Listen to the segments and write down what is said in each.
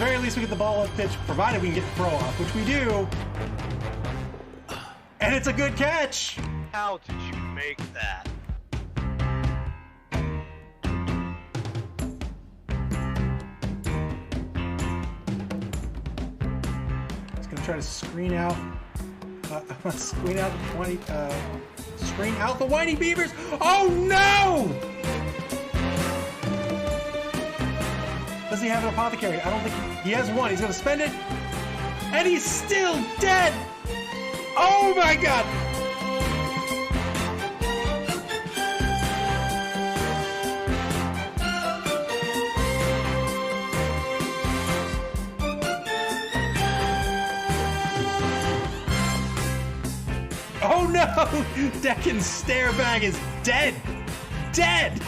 very least we get the ball up pitch, provided we can get the throw off, which we do. And it's a good catch. How did you make that? He's gonna try to screen out the Whitey Beavers. Oh no! Does he have an apothecary? I don't think he has one. He's gonna spend it, and he's still dead. Oh my god! Oh no! Deccan's stare bag is dead! Dead!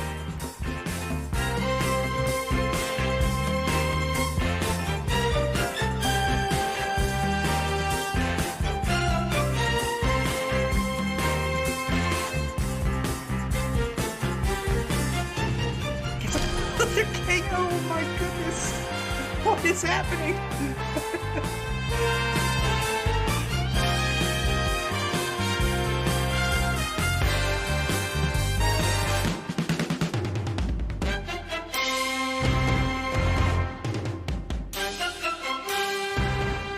Oh my goodness! What is happening?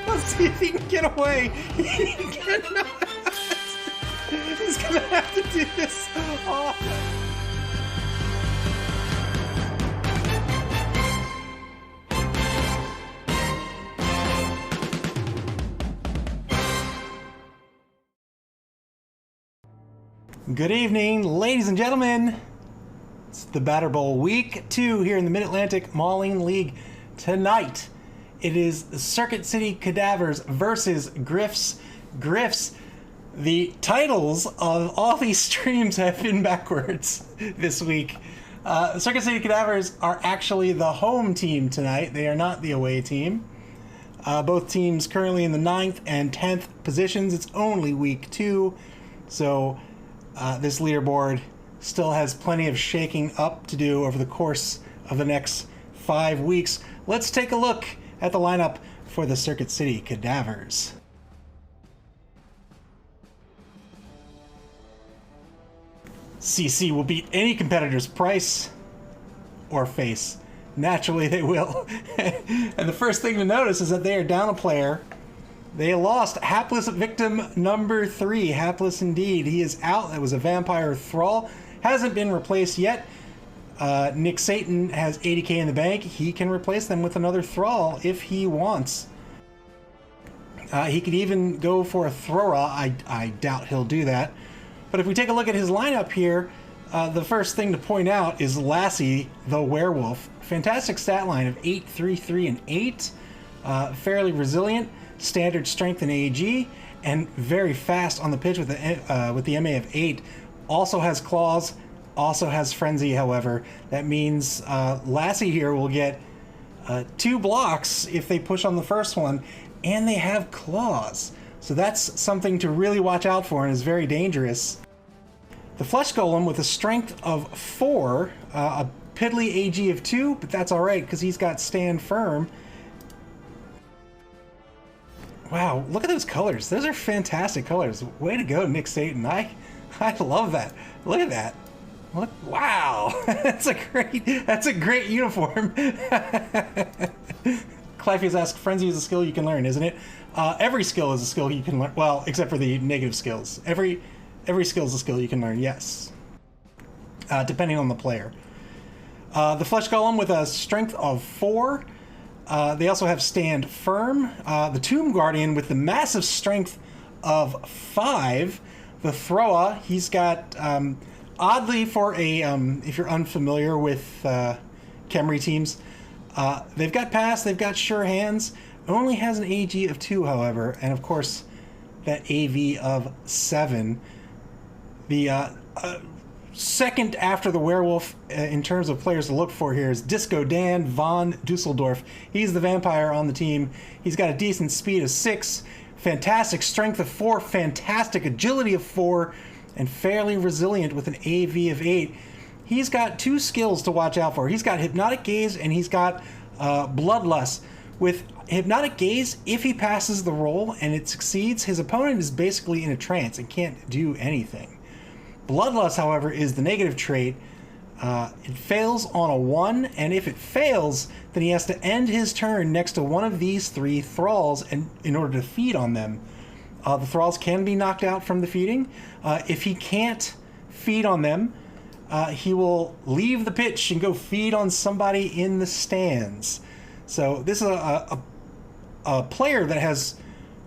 Let's see if he can get away. He cannot. He's gonna have to do this. Oh. Good evening, ladies and gentlemen. It's the Batter Bowl Week 2 here in the Mid-Atlantic Mauling League. Tonight, it is Circuit City Cadavers versus Grifts. Grifts. The titles of all these streams have been backwards this week. Circuit City Cadavers are actually the home team tonight. They are not the away team. Both teams currently in the 9th and 10th positions. It's only week 2, so this leaderboard still has plenty of shaking up to do over the course of the next 5 weeks. Let's take a look at the lineup for the Circuit City Cadavers. CC will beat any competitor's price or face. Naturally, they will. And the first thing to notice is that they are down a player. They lost hapless victim number 3. Hapless indeed. He is out. That was a vampire thrall. Hasn't been replaced yet. Nick Satan has 80k in the bank. He can replace them with another thrall if he wants. He could even go for a thrower. I doubt he'll do that. But if we take a look at his lineup here, the first thing to point out is Lassie the Werewolf. Fantastic stat line of 8, 3, 3, and 8. Fairly resilient. Standard strength in AG, and very fast on the pitch with the MA of 8. Also has claws, also has frenzy. However, that means Lassie here will get 2 blocks if they push on the first one, and they have claws. So that's something to really watch out for and is very dangerous. The Flesh Golem with a strength of 4, a piddly AG of 2, but that's alright because he's got stand firm. Wow, look at those colors. Those are fantastic colors. Way to go, Nick Satan. I love that. Look at that. Look, wow. That's a great uniform. Clyphius asks, Frenzy is a skill you can learn, isn't it? Every skill is a skill you can learn. Well, except for the negative skills. Every skill is a skill you can learn, yes. Depending on the player. The Flesh Golem with a strength of 4. They also have stand firm. The Tomb Guardian with the massive strength of 5. The Throa, he's got, oddly for a, if you're unfamiliar with Khemri teams, they've got pass, they've got sure hands. Only has an AG of 2, however, and of course that AV of 7. The second after the werewolf in terms of players to look for here is Disco Dan von Dusseldorf. He's the vampire on the team. He's got a decent speed of 6, fantastic strength of 4, fantastic agility of 4, and fairly resilient with an AV of 8. He's got 2 skills to watch out for. He's got Hypnotic Gaze and he's got Bloodlust, With Hypnotic Gaze, if he passes the roll and it succeeds, his opponent is basically in a trance and can't do anything. Bloodlust, however, is the negative trait. It fails on a 1, and if it fails, then he has to end his turn next to one of these 3 thralls in order to feed on them. The thralls can be knocked out from the feeding. If he can't feed on them, he will leave the pitch and go feed on somebody in the stands. So this is a player that has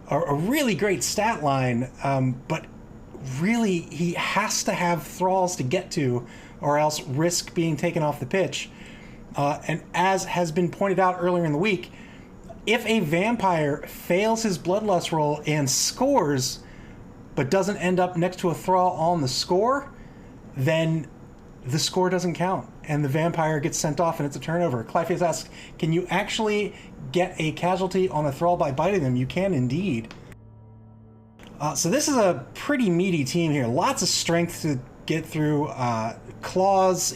a really great stat line, but really he has to have thralls to get to, or else risk being taken off the pitch. And as has been pointed out earlier in the week, if a vampire fails his bloodlust roll and scores, but doesn't end up next to a thrall on the score, then the score doesn't count, and the vampire gets sent off, and it's a turnover. Clypheus asks, can you actually get a casualty on a thrall by biting them? You can indeed. So this is a pretty meaty team here. Lots of strength to get through. Claws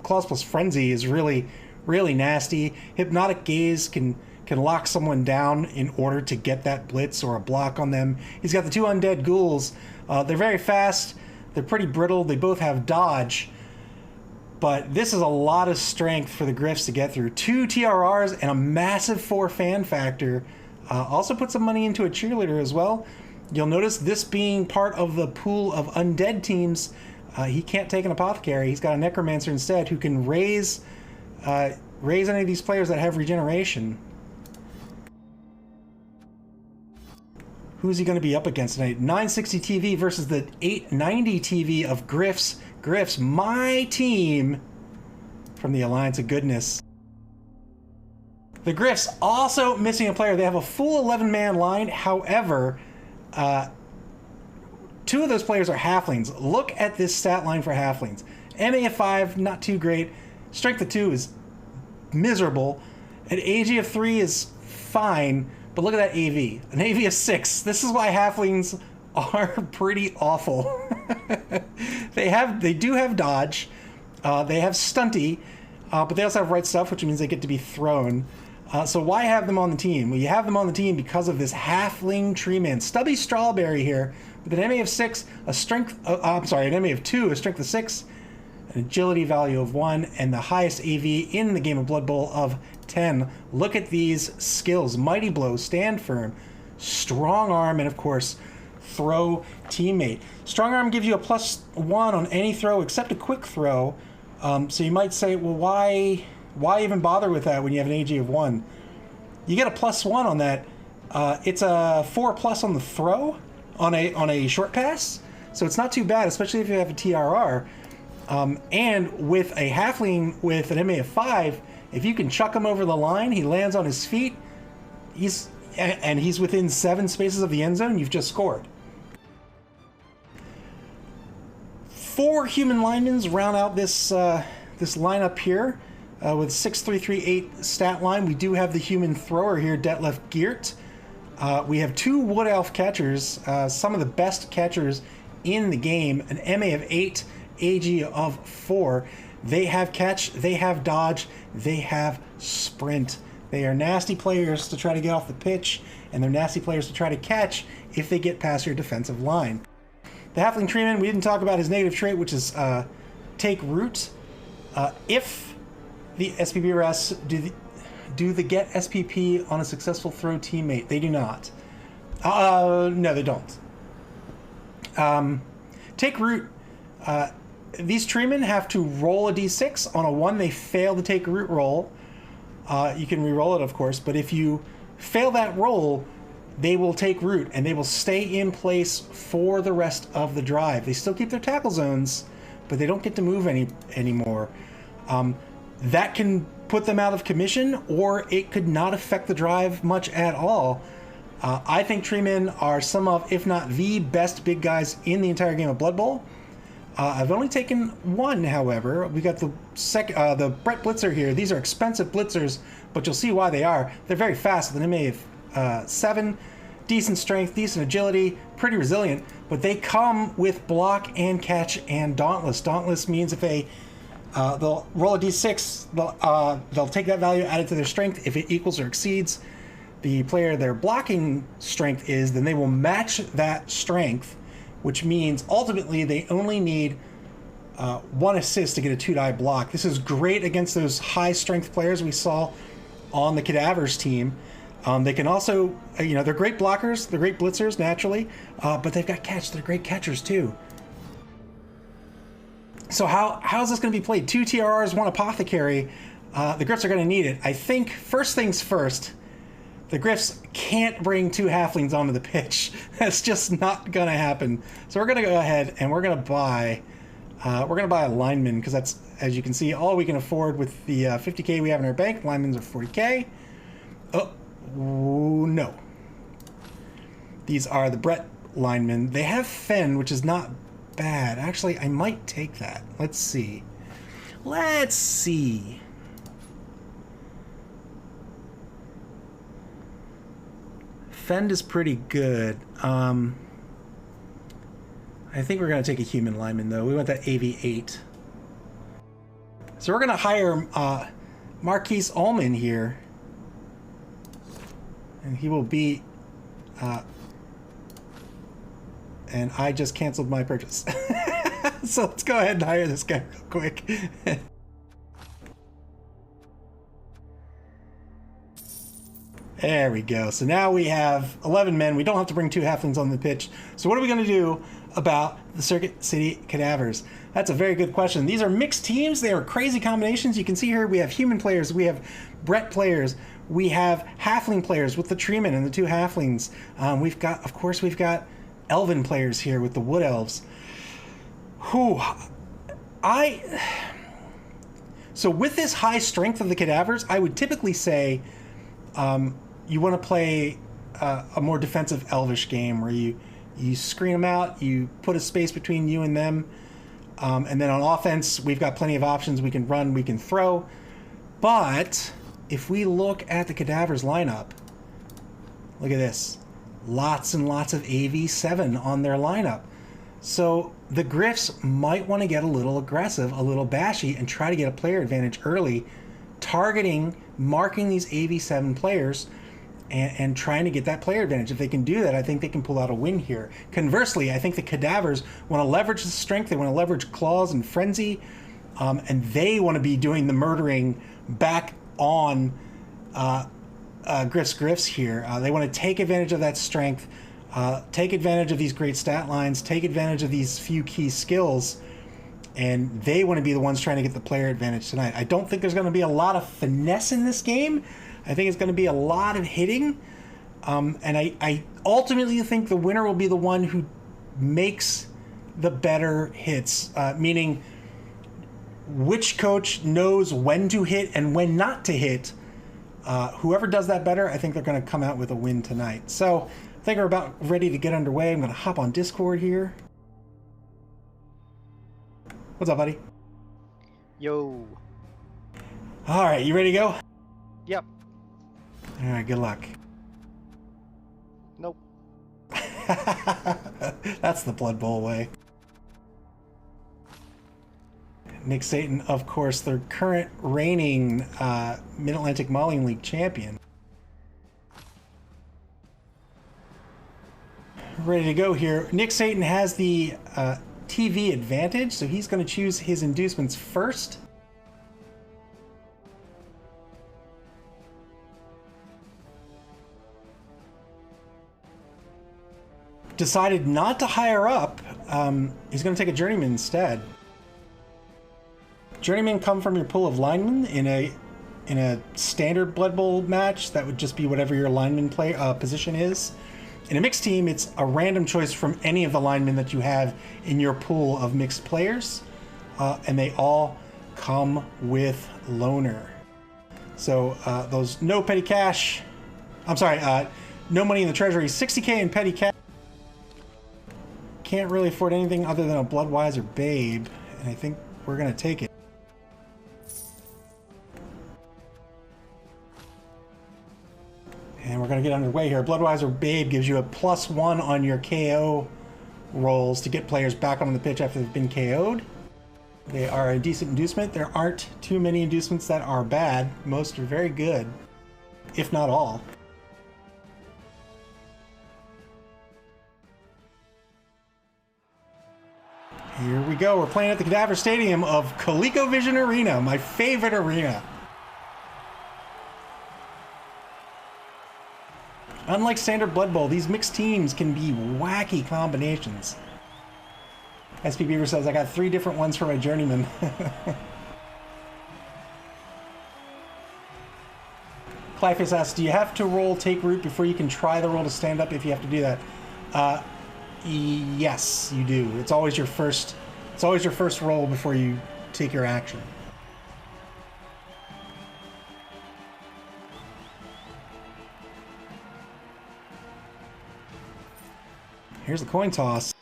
plus Frenzy is really, really nasty. Hypnotic Gaze can lock someone down in order to get that blitz or a block on them. He's got the 2 undead ghouls. They're very fast. They're pretty brittle. They both have dodge. But this is a lot of strength for the Grifts to get through. 2 TRRs and a massive 4 fan factor. Also put some money into a cheerleader as well. You'll notice this being part of the pool of undead teams. He can't take an apothecary. He's got a necromancer instead who can raise any of these players that have regeneration. Who's he going to be up against tonight? 960 TV versus the 890 TV of Grifts. Grifts, my team from the Alliance of Goodness. The Grifts also missing a player. They have a full 11-man line. However, 2 of those players are halflings. Look at this stat line for halflings. MA of 5, not too great. Strength of 2 is miserable. An AG of 3 is fine, but look at that AV. An AV of 6. This is why halflings are pretty awful. They do have dodge. They have stunty, but they also have right stuff, which means they get to be thrown. So why have them on the team? Well, you have them on the team because of this halfling tree man. Stubby Strawberry here with an MA of 6, a strength, an MA of 2, a strength of 6, an agility value of 1, and the highest AV in the game of Blood Bowl of 10. Look at these skills. Mighty Blow, Stand Firm, Strong Arm, and of course, Throw Teammate. Strong Arm gives you a +1 on any throw except a quick throw. So you might say, well, why even bother with that when you have an AG of 1? You get a +1 on that. It's a 4+ on the throw on a short pass, so it's not too bad, especially if you have a TRR. And with a halfling with an MA of 5, if you can chuck him over the line, he lands on his feet, he's within 7 spaces of the end zone, you've just scored. 4 human linemen round out this lineup here with 6338 stat line. We do have the human thrower here, Detlef Geert. We have 2 wood elf catchers, some of the best catchers in the game, an MA of 8, AG of 4. They have catch, they have dodge, they have sprint. They are nasty players to try to get off the pitch, and they're nasty players to try to catch if they get past your defensive line. The Halfling Treeman, we didn't talk about his negative trait, which is Take Root. If the SPBRS do the get SPP on a successful throw teammate? They do not. No, they don't. Take Root. These treemen have to roll a d6. On a 1, they fail the Take Root roll. You can re-roll it, of course, but if you fail that roll, they will take root, and they will stay in place for the rest of the drive. They still keep their tackle zones, but they don't get to move anymore. That can put them out of commission, or it could not affect the drive much at all. I think treemen are some of, if not the best big guys in the entire game of Blood Bowl. I've only taken 1, however. We got the Brett Blitzer here. These are expensive blitzers, but you'll see why they are. They're very fast with an MA of 7, decent strength, decent agility, pretty resilient, but they come with block and catch and dauntless. Dauntless means if a They'll roll a d6. They'll take that value, add it to their strength. If it equals or exceeds the player their blocking strength is, then they will match that strength, which means ultimately they only need 1 assist to get a 2-die block. This is great against those high strength players we saw on the Cadavers team. They can also, they're great blockers, they're great blitzers naturally, but they've got catch. They're great catchers too. So how's this going to be played? 2 TRRs, 1 apothecary. The Grifts are going to need it. I think first things first, the Grifts can't bring 2 halflings onto the pitch. That's just not going to happen. So we're going to go ahead and we're going to buy a lineman, because that's, as you can see, all we can afford with the 50K we have in our bank. Linemen's are 40K. Oh, no. These are the Brett linemen. They have Fen, which is not bad. Actually, I might take that. Let's see. Fend is pretty good. I think we're going to take a human lineman, though. We want that AV8. So we're going to hire Marquise Ullman here. And he will be... and I just canceled my purchase. So let's go ahead and hire this guy real quick. There we go. So now we have 11 men. We don't have to bring 2 halflings on the pitch. So what are we going to do about the Circuit City Cadavers? That's a very good question. These are mixed teams. They are crazy combinations. You can see here we have human players. We have Brett players. We have halfling players with the treemen and the 2 halflings. We've got elven players here with the wood elves. So with this high strength of the Cadavers, I would typically say you want to play a more defensive elvish game where you screen them out, you put a space between you and them, and then on offense we've got plenty of options. We can run, we can throw. But if we look at the Cadavers lineup, look at this. Lots and lots of AV7 on their lineup. So the Grifts might want to get a little aggressive, a little bashy, and try to get a player advantage early, marking these AV7 players and trying to get that player advantage. If they can do that, I think they can pull out a win here. Conversely, I think the Cadavers want to leverage the strength, they want to leverage claws and frenzy, and they want to be doing the murdering back on Grifts here. They want to take advantage of that strength, take advantage of these great stat lines, take advantage of these few key skills, and they want to be the ones trying to get the player advantage tonight. I don't think there's going to be a lot of finesse in this game. I think it's going to be a lot of hitting, and I ultimately think the winner will be the one who makes the better hits, meaning which coach knows when to hit and when not to hit. Whoever does that better, I think they're going to come out with a win tonight. So I think we're about ready to get underway. I'm going to hop on Discord here. What's up, buddy? Yo. All right, you ready to go? Yep. All right, good luck. Nope. That's the Blood Bowl way. Nick Satan, of course, the current reigning Mid-Atlantic Mauling League champion. Ready to go here. Nick Satan has the TV advantage, so he's going to choose his inducements first. Decided not to hire up. He's going to take a journeyman instead. Journeymen come from your pool of linemen in a standard Blood Bowl match. That would just be whatever your lineman position is. In a mixed team, it's a random choice from any of the linemen that you have in your pool of mixed players, and they all come with loner. So those no petty cash. I'm sorry, no money in the treasury. 60K in petty cash. Can't really afford anything other than a Bloodwiser Babe, and I think we're gonna take it. And we're going to get underway here. Bloodwiser Babe gives you a +1 on your KO rolls to get players back on the pitch after they've been KO'd. They are a decent inducement. There aren't too many inducements that are bad. Most are very good, if not all. Here we go. We're playing at the Cadaver Stadium of ColecoVision Arena, my favorite arena. Unlike standard Blood Bowl, these mixed teams can be wacky combinations. SP Beaver says, I got 3 different ones for my journeyman. Clyface asks, do you have to roll take root before you can try the roll to stand up if you have to do that? Yes, you do. It's always your first roll before you take your action. Here's the coin toss.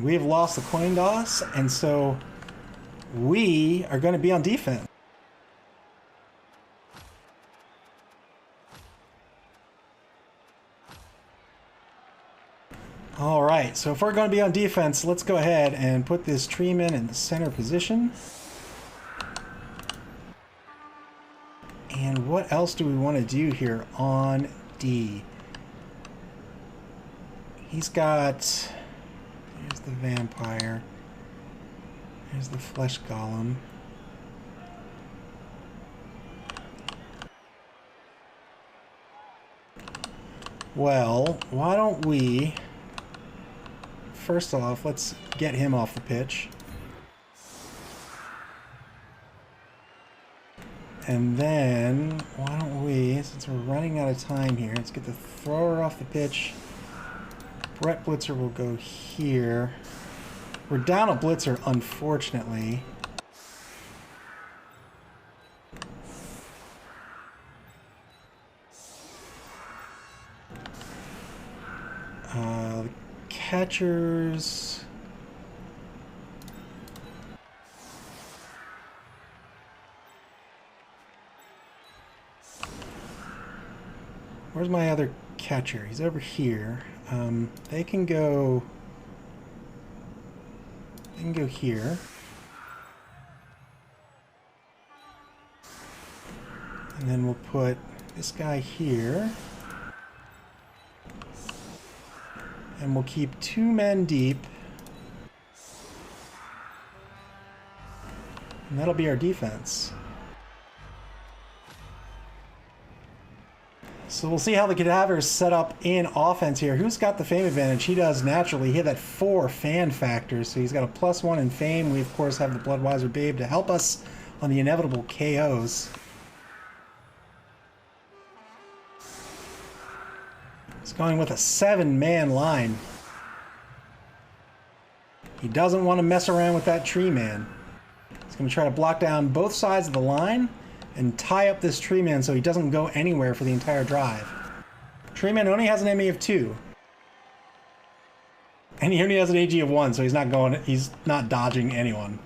We have lost the coin toss, and so we are going to be on defense. All right, so if we're going to be on defense, let's go ahead and put this treeman in the center position. And what else do we want to do here on D? He's got... Here's the vampire. Here's the flesh golem. Well, why don't we... First off, let's get him off the pitch. And then, why don't we, since we're running out of time here, let's get the thrower off the pitch. Brett Blitzer will go here. We're down a Blitzer, unfortunately. The catchers... Where's my other catcher? He's over here. They can go here. And then we'll put this guy here. And we'll keep 2 men deep. And that'll be our defense. So we'll see how the Cadavers set up in offense here. Who's got the fame advantage? He does naturally. He had that 4 fan factor, so he's got a +1 in fame. We, of course, have the Bloodwiser Babe to help us on the inevitable KOs. He's going with a 7-man line. He doesn't want to mess around with that tree man. He's going to try to block down both sides of the line and tie up this tree man so he doesn't go anywhere for the entire drive. Tree man only has an ME of 2. And he only has an AG of 1, so he's not dodging anyone.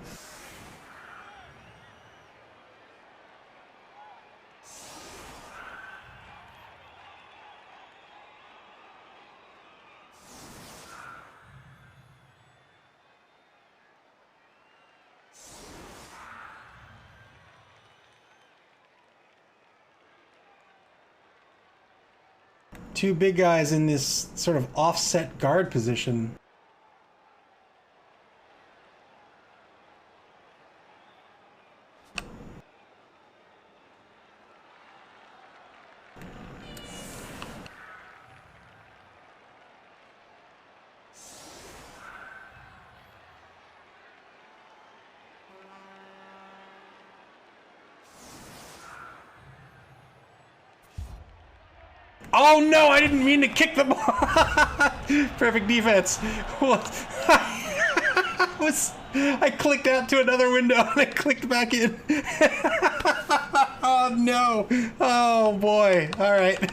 Two big guys in this sort of offset guard position. Oh no, I didn't mean to kick the ball. Perfect defense. I clicked out to another window and I clicked back in. Oh no. Oh boy. All right.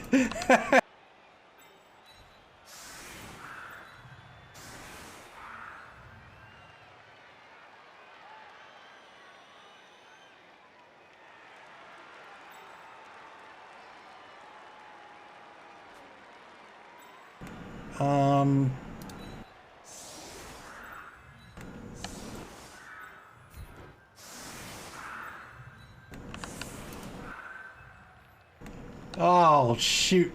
Oh, shoot.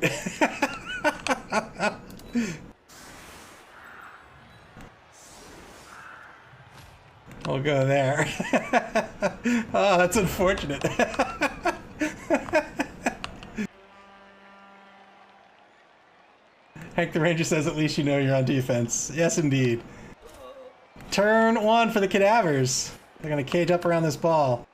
We'll go there. Oh, that's unfortunate. Hank the Ranger says at least you know you're on defense. Yes, indeed. Turn 1 for the Cadavers. They're going to cage up around this ball.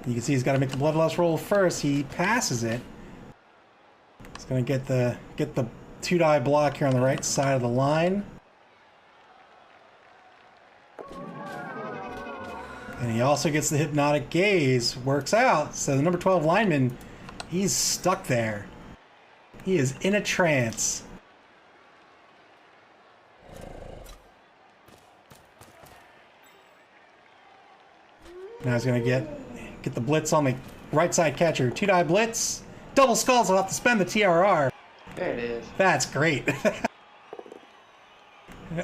You can see he's got to make the bloodlust roll first. He passes it. He's going to get the 2-die block here on the right side of the line. And he also gets the hypnotic gaze. Works out. So the number 12 lineman, he's stuck there. He is in a trance. Now he's going to get the blitz on the right side catcher. 2-die blitz. Double skulls will have to spend the TRR. There it is. That's great. It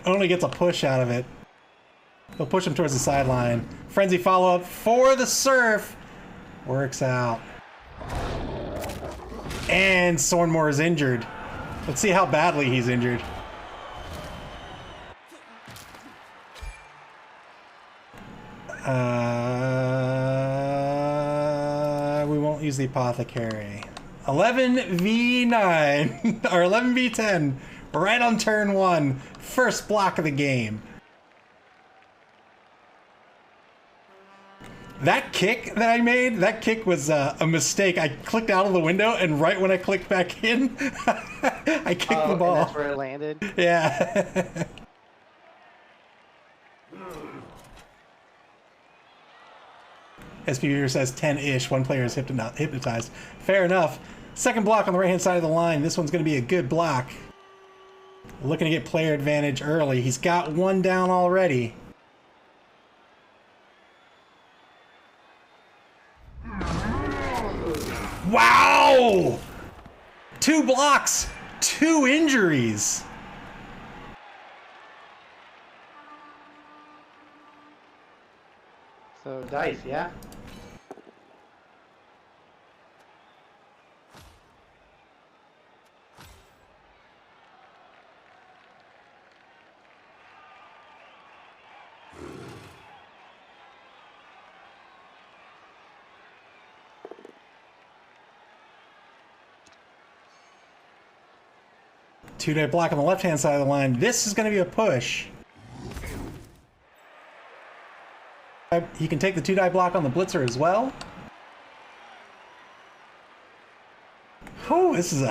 only gets a push out of it. He'll push him towards the sideline. Frenzy follow-up for the surf. Works out. And Sornmore is injured. Let's see how badly he's injured. We won't use the apothecary. 11v9 or 11v10 right on turn 1. First block of the game. That kick that I made, that kick was a mistake. I clicked out of the window, and right when I clicked back in, I kicked the ball. And that's where it landed? Yeah. SPV says 10-ish. One player is hypnotized. Fair enough. Second block on the right-hand side of the line. This one's going to be a good block. Looking to get player advantage early. He's got one down already. Wow! 2 blocks, 2 injuries. So, dice, yeah? Two-day block on the left-hand side of the line. This is going to be a push. He can take the 2-die block on the blitzer as well. Oh, this is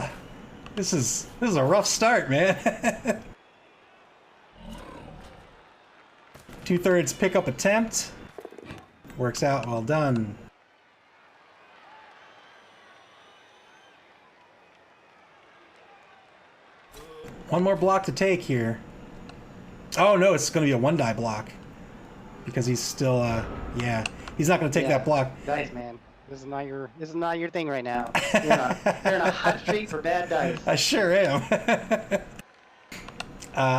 a rough start, man. 2/3 pickup attempt. Works out, well done. One more block to take here. Oh no, it's going to be a 1-die block. Because he's still, yeah. He's not going to take that block. Dice, man. This is not your thing right now. You're in a hot streak for bad dice. I sure am.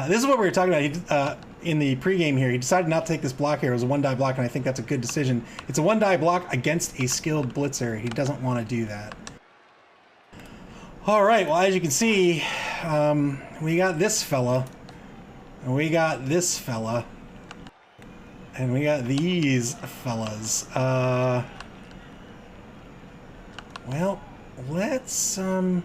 This is what we were talking about in the pregame here. He decided not to take this block here. It was a 1-die block, and I think that's a good decision. It's a 1-die block against a skilled blitzer. He doesn't want to do that. All right, well, as you can see, we got this fella, and we got this fella, and we got these fellas. Well, let's, why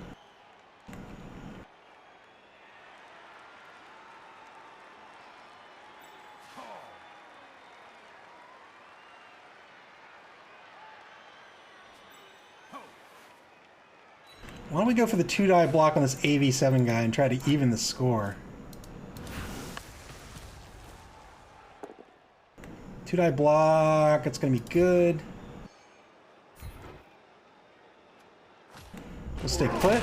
don't we go for the 2-die block on this AV7 guy and try to even the score? 2-die block, it's going to be good. We'll stay put.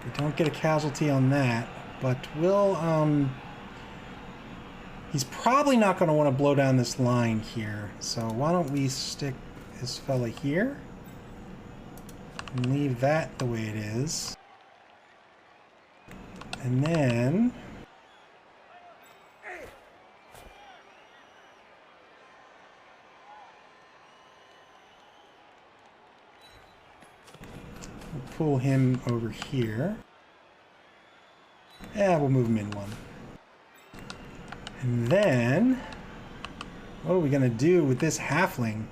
We don't get a casualty on that, but we'll, He's probably not going to want to blow down this line here. So why don't we stick this fella here? And leave that the way it is. And then... we'll pull him over here. Yeah, we'll move him in one. And then... what are we going to do with this halfling?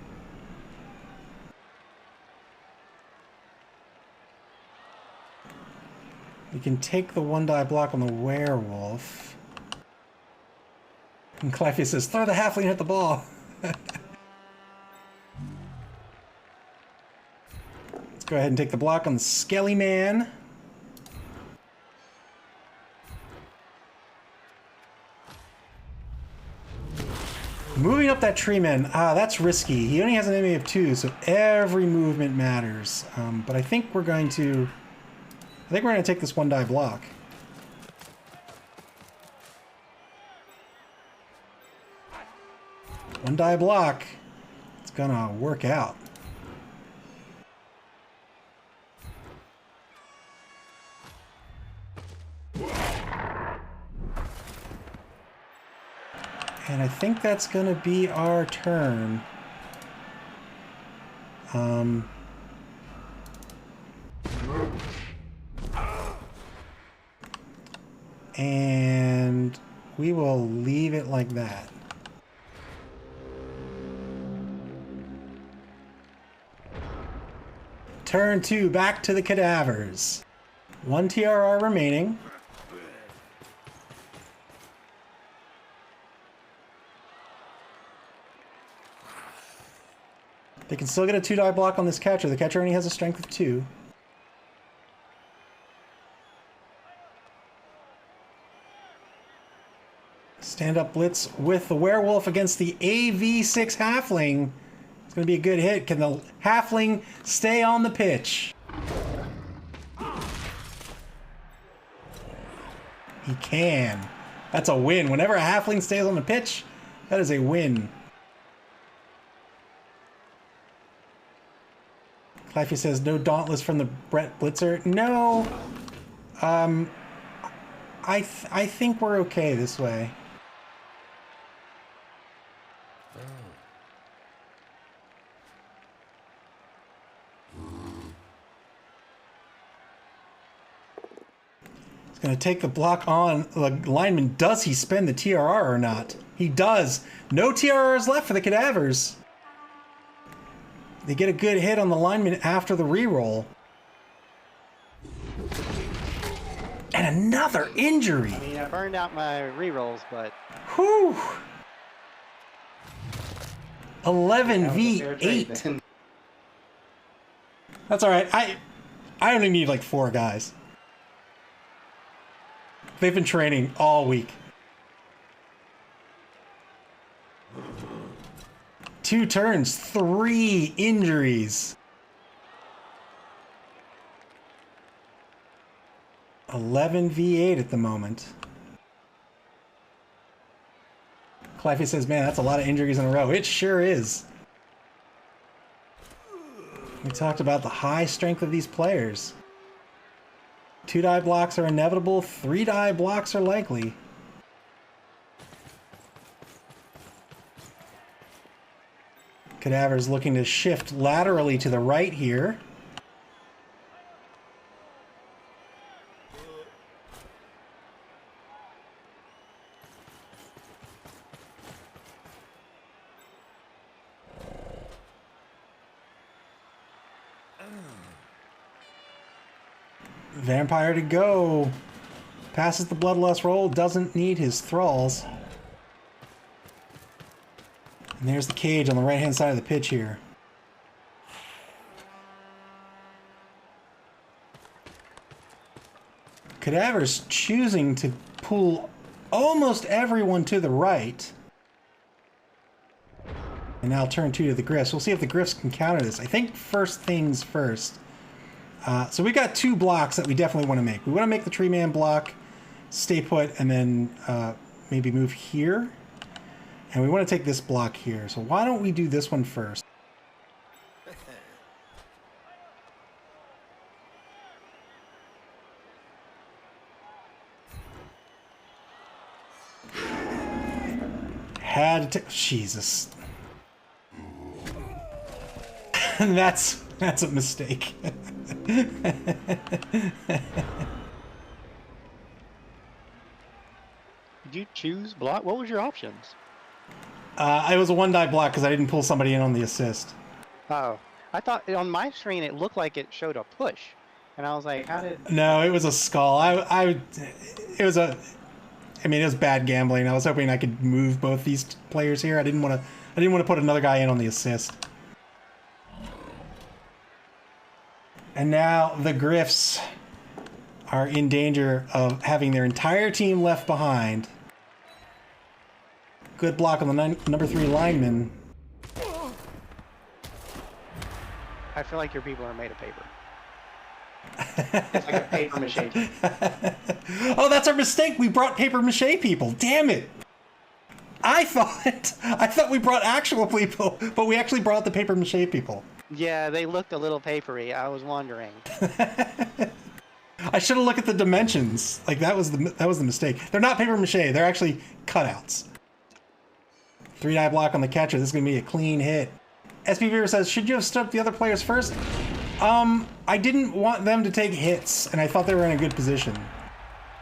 We can take the 1-die block on the werewolf. And Clefia says, throw the halfling and hit the ball. Let's go ahead and take the block on the Skelly Man. Moving up that tree man, that's risky. He only has an MA of 2, so every movement matters. But I think we're going to take this 1-die block. One-die block. It's gonna work out. And I think that's gonna be our turn. And we will leave it like that. Turn 2, back to the Cadavers. 1 TRR remaining. They can still get a 2-die block on this catcher. The catcher only has a strength of 2. Stand-up blitz with the werewolf against the AV6 halfling. It's going to be a good hit. Can the halfling stay on the pitch? He can. That's a win. Whenever a halfling stays on the pitch, that is a win. Clefia says, no dauntless from the Brett Blitzer. No. I think we're okay this way. He's going to take the block on the lineman. Does he spend the TRR or not? He does. No TRRs left for the Cadavers. They get a good hit on the lineman after the reroll. And another injury. I mean, I burned out my rerolls, but... Whew. 11v8. That's all right. I only need like 4 guys. They've been training all week. 2 turns, 3 injuries. 11v8 at the moment. Clefia says, man, that's a lot of injuries in a row. It sure is. We talked about the high strength of these players. 2-die blocks are inevitable. 3-die blocks are likely. Cadavers looking to shift laterally to the right here. Vampire to go. Passes the bloodlust roll. Doesn't need his thralls. And there's the cage on the right-hand side of the pitch here. Cadavers choosing to pull almost everyone to the right. And now turn 2 to the Grifts. We'll see if the Grifts can counter this. I think first things first. So we've got 2 blocks that we definitely want to make. We want to make the tree man block, stay put, and then maybe move here. And we want to take this block here. So why don't we do this one first? Had to... Jesus. That's a mistake. Did you choose block? What was your options? It was a one-die block because I didn't pull somebody in on the assist. Oh, I thought on my screen it looked like it showed a push, and I was like, how did? No, it was a skull. It was a... I mean, it was bad gambling. I was hoping I could move both these players here. I didn't want to put another guy in on the assist. And now the Grifts are in danger of having their entire team left behind. Good block on the number 3 lineman. I feel like your people are made of paper. It's like a paper mache team. Oh, that's our mistake. We brought paper mache people. Damn it. I thought we brought actual people, but we actually brought the paper mache people. Yeah, they looked a little papery. I was wondering. I should have looked at the dimensions. Like that was the mistake. They're not paper mache. They're actually cutouts. 3-die block on the catcher. This is gonna be a clean hit. SP Viewer says, should you have stood up the other players first? I didn't want them to take hits, and I thought they were in a good position.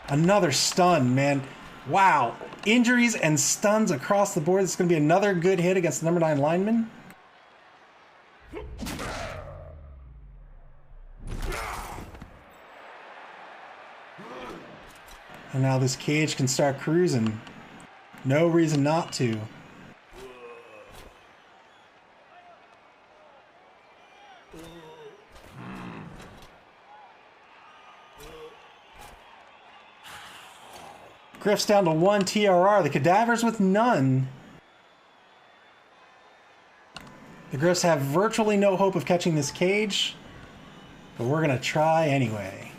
Another stun, man. Wow. Injuries and stuns across the board. This is going to be another good hit against the number 9 lineman. And now this cage can start cruising. No reason not to. Griff's down to 1 TRR. The Cadavers with none. The Griffs have virtually no hope of catching this cage, but we're going to try anyway.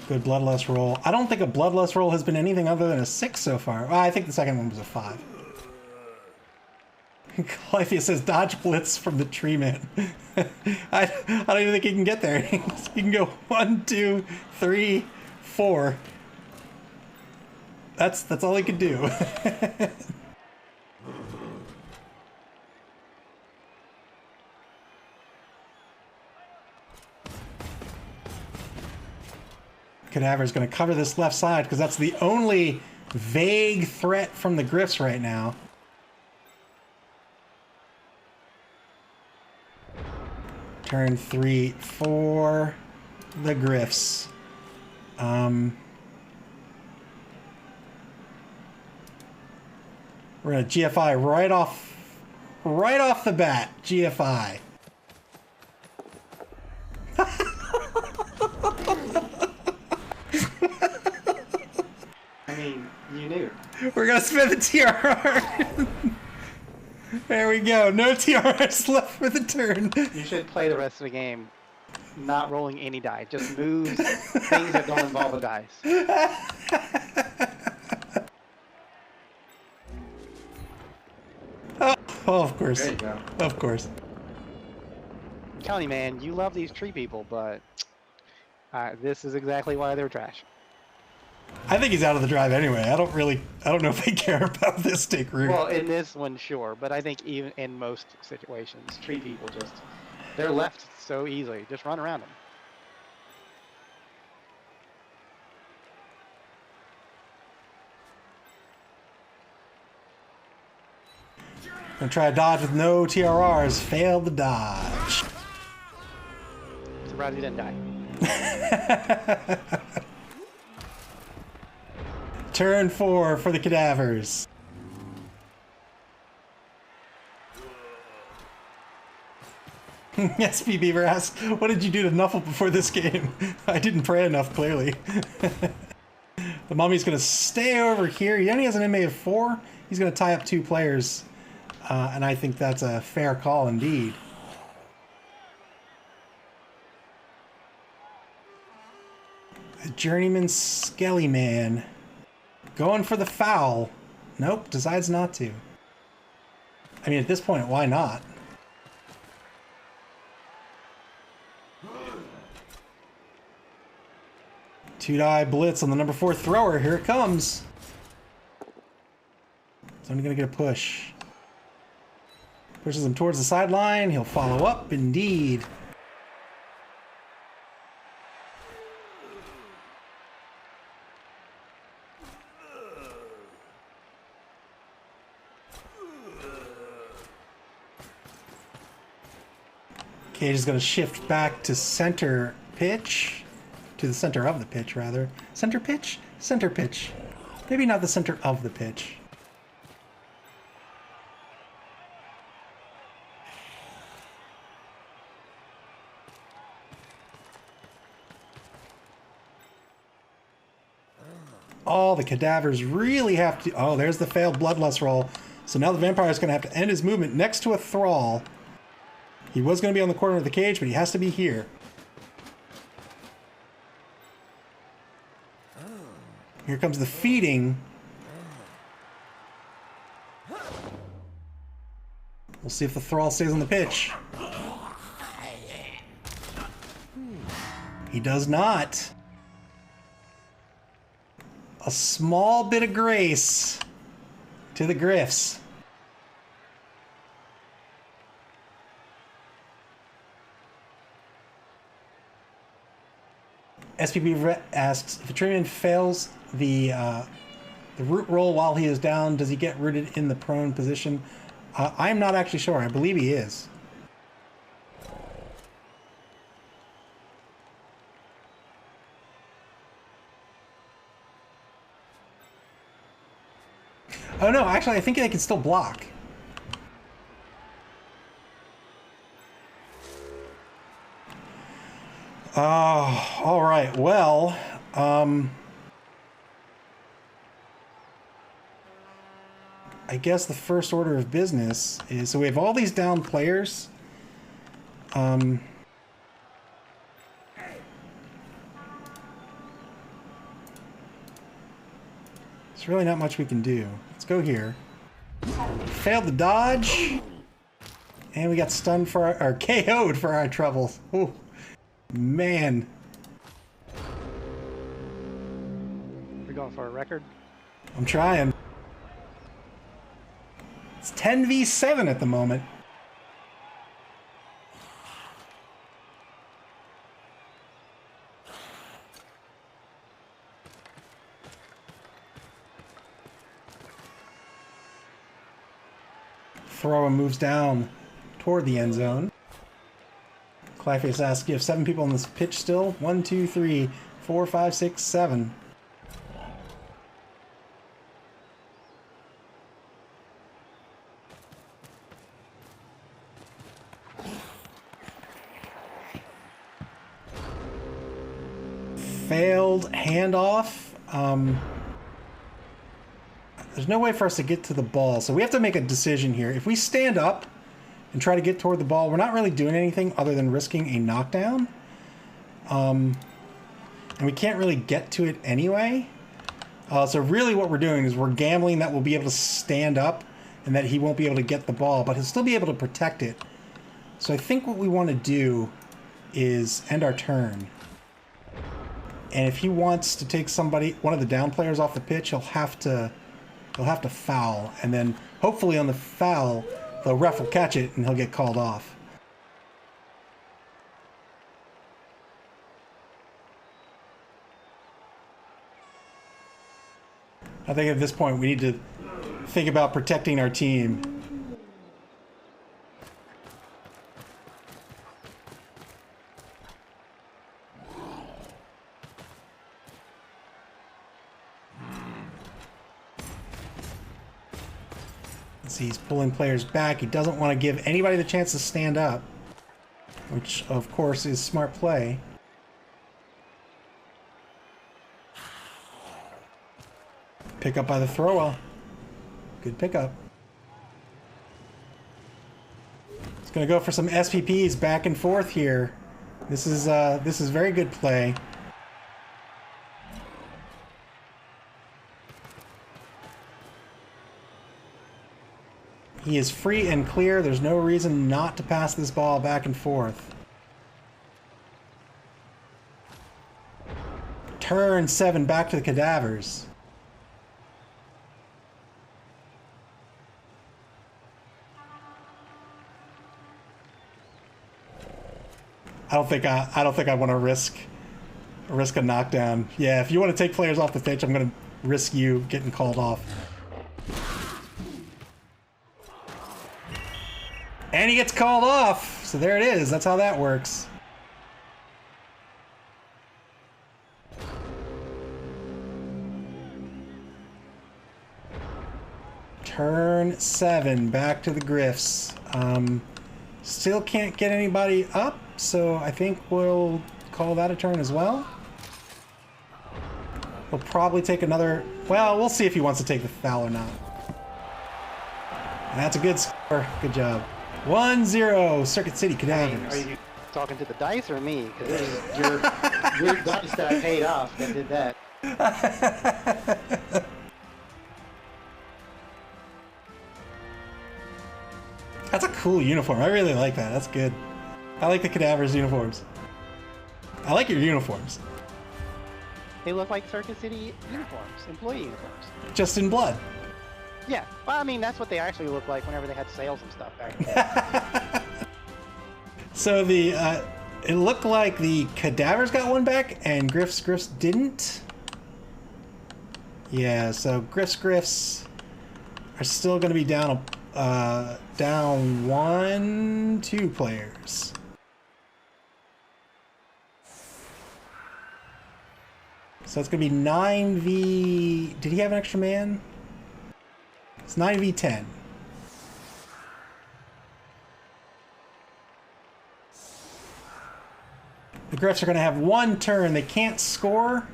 Good Bloodlust roll. I don't think a Bloodlust roll has been anything other than a 6 so far. Well, I think the second one was a 5. Clyphia says dodge blitz from the tree man. I don't even think he can get there. He can go 1, 2, 3, 4. That's all he could do. Cadaver's going to cover this left side because that's the only vague threat from the Grifts right now. Turn 3 for the Grifts. We're gonna GFI right off the bat. GFI. I mean, you knew. We're gonna spin the TRR. There we go. No TRRs left for the turn. You should play the rest of the game not rolling any die. Just moves, things that don't involve the dice. Oh, of course. There you go. Of course. County man, you love these tree people, but this is exactly why they're trash. I think he's out of the drive anyway. I don't know if they care about this take root. Well, in this one, sure, but I think even in most situations, tree people they're left so easily. Just run around them. Gonna try a dodge with no TRRs. Failed the dodge. Surprised he didn't die. Turn 4 for the Cadavers. SP Beaver asks, what did you do to Nuffle before this game? I didn't pray enough, clearly. The mummy's going to stay over here. He only has an MA of 4. He's going to tie up 2 players. And I think that's a fair call indeed. The Journeyman Skelly Man. Going for the foul. Nope, decides not to. I mean, at this point, why not? Two-die blitz on the number 4 thrower. Here it comes. It's only going to get a push. Pushes him towards the sideline. He'll follow up, indeed. Cage is going to shift back to center pitch. To the center of the pitch, rather. Center pitch? Center pitch. Maybe not the center of the pitch. Oh, the Cadavers really have to... Oh, there's the failed bloodlust roll. So now the vampire is going to have to end his movement next to a thrall. He was going to be on the corner of the cage, but he has to be here. Here comes the feeding. We'll see if the thrall stays on the pitch. He does not. A small bit of grace to the Grifts. SPB asks, if a Journeyman fails the root roll while he is down, does he get rooted in the prone position? I'm not actually sure. I believe he is. Oh no, actually I think they can still block. All right. Well, I guess the first order of business is, so we have all these down players. There's really not much we can do. Let's go here. Failed the dodge. And we got stunned for our, or KO'd for our troubles. Ooh. Man. We're going for a record. I'm trying. It's 10v7 at the moment. Thrower moves down toward the end zone. Clyface asks, you have 7 people on this pitch still? 1, 2, 3, 4, 5, 6, 7. Failed handoff. There's no way for us to get to the ball, so we have to make a decision here. If we stand up and try to get toward the ball, we're not really doing anything other than risking a knockdown. And we can't really get to it anyway. So really what we're doing is we're gambling that we'll be able to stand up and that he won't be able to get the ball, but he'll still be able to protect it. So I think what we want to do is end our turn. And if he wants to take somebody, one of the down players off the pitch, he'll have to foul. And then hopefully on the foul, the ref will catch it and he'll get called off. I think at this point we need to think about protecting our team. See, he's pulling players back. He doesn't want to give anybody the chance to stand up, which of course is smart play. Pick up by the thrower. Good pickup. It's going to go for some SPPs back and forth here. This is very good play. He is free and clear. There's no reason not to pass this ball back and forth. Turn 7 back to the Cadavers. I don't think I want to risk a knockdown. Yeah, if you want to take players off the pitch, I'm going to risk you getting called off. And he gets called off. So there it is. That's how that works. Turn 7 back to the Grifts. Still can't get anybody up, so I think we'll call that a turn as well. We'll probably take another... Well, we'll see if he wants to take the foul or not. And that's a good score. Good job. 1-0, Circuit City Cadavers. Are you talking to the dice or me? Because it was your dice that I paid off that did that. That's a cool uniform. I really like that. That's good. I like the Cadavers uniforms. I like your uniforms. They look like Circuit City uniforms, employee uniforms. Just in blood. Yeah, well, I mean, that's what they actually look like whenever they had sales and stuff back then. So it looked like the Cadavers got one back and Grifts didn't. Yeah, so Grifts are still going to be down 2 players. So it's going to be 9v... Did he have an extra man? It's 9v10. The Grifts are going to have 1 turn. They can't score.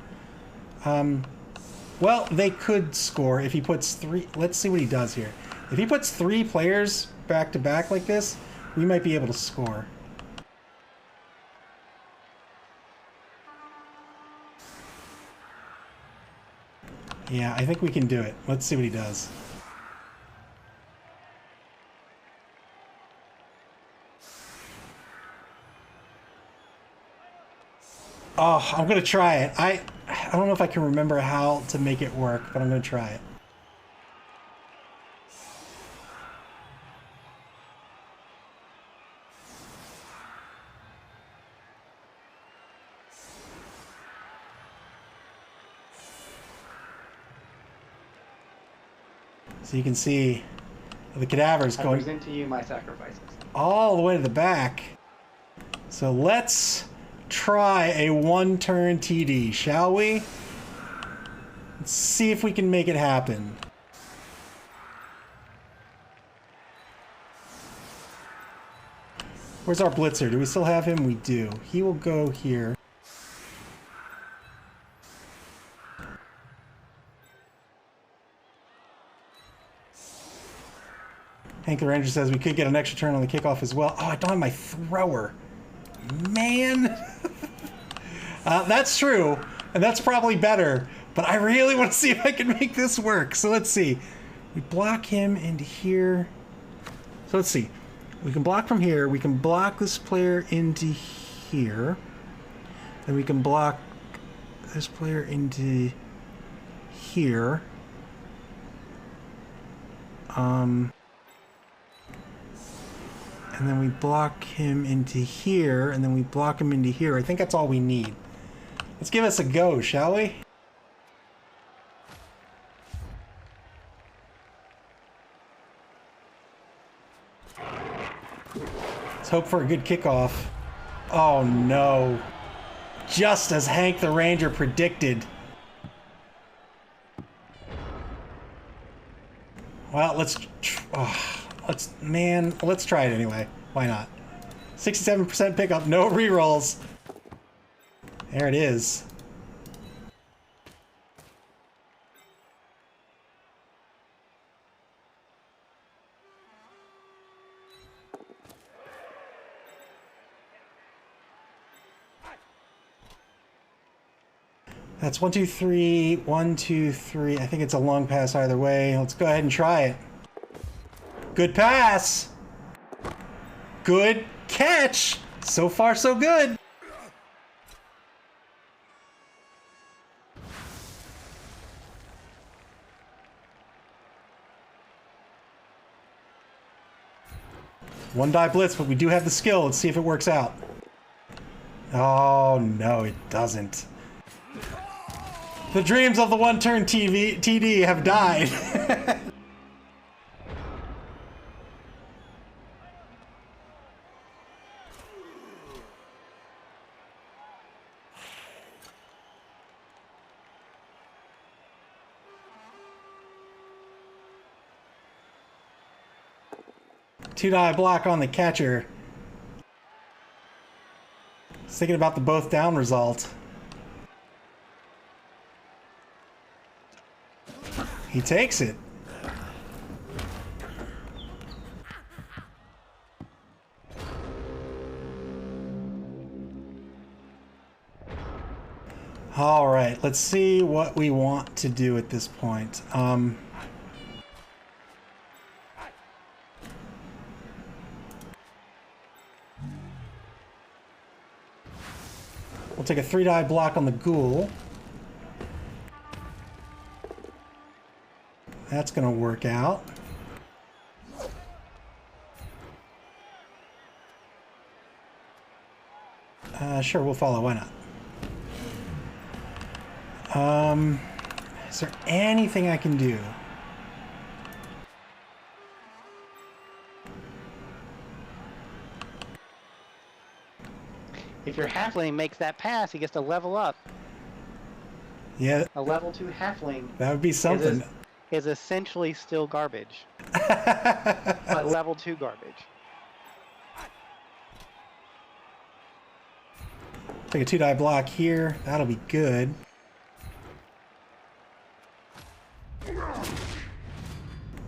Well, they could score if he puts 3... Let's see what he does here. If he puts 3 players back to back like this, we might be able to score. Yeah, I think we can do it. Let's see what he does. Oh, I'm going to try it. I don't know if I can remember how to make it work, but I'm going to try it. So you can see the Cadavers I going present to you my sacrifices. all the way to the back. So let's try a 1-turn TD, shall we? Let's see if we can make it happen. Where's our blitzer? Do we still have him? We do. He will go here. Hank the Ranger says we could get an extra turn on the kickoff as well. Oh, I don't have my thrower. Man. That's true, and that's probably better, but I really want to see if I can make this work. So let's see. We block him into here. So let's see. We can block from here. We can block this player into here. Then we can block this player into here. And then we block him into here, and then we block him into here. I think that's all we need. Let's give us a go, shall we? Let's hope for a good kickoff. Oh no. Just as Hank the Ranger predicted. Well, let's try it anyway. Why not? 67% pickup, no rerolls. There it is. That's 1, 2, 3, 1, 2, 3. I think it's a long pass either way. Let's go ahead and try it. Good pass. Good catch. So far, so good. One die blitz, but we do have the skill. Let's see if it works out. Oh, no, it doesn't. The dreams of the one-turn TD have died. Two-die block on the catcher. Thinking about the both down result. He takes it. All right, let's see what we want to do at this point. We'll take a 3-die block on the ghoul. That's gonna work out. Sure, we'll follow. Why not? Is there anything I can do? If your halfling makes that pass, he gets to level up. Yeah. A level 2 halfling. That would be something. Is essentially still garbage. But level 2 garbage. Take a 2-die block here. That'll be good.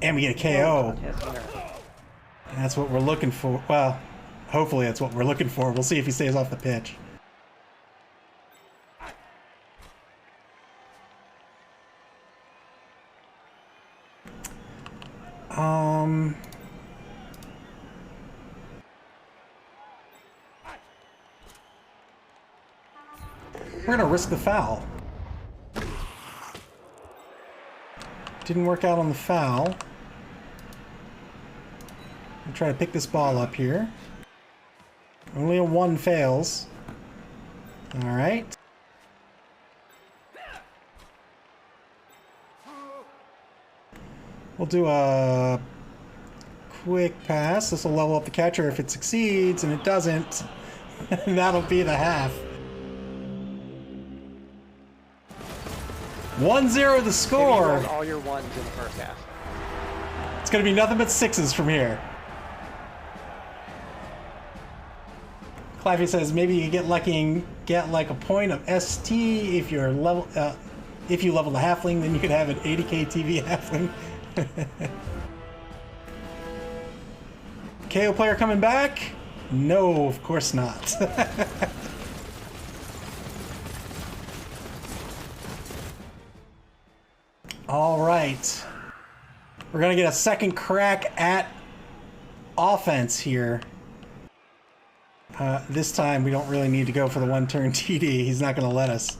And we get a KO. That's what we're looking for. Well, hopefully that's what we're looking for. We'll see if he stays off the pitch. We're gonna risk the foul. Didn't work out on the foul. I'll try to pick this ball up here. Only a 1 fails. All right. We'll do a quick pass. This will level up the catcher if it succeeds, and it doesn't. That'll be the half. 1-0 the score. You all your ones in the first half. It's going to be nothing but 6s from here. Claffy says maybe you get lucky and get like a point of ST if you're level. If you level the halfling, then you could have an 80k TV halfling. KO player coming back? No, of course not. All right. We're going to get a second crack at offense here. This time we don't really need to go for the one-turn TD. He's not going to let us.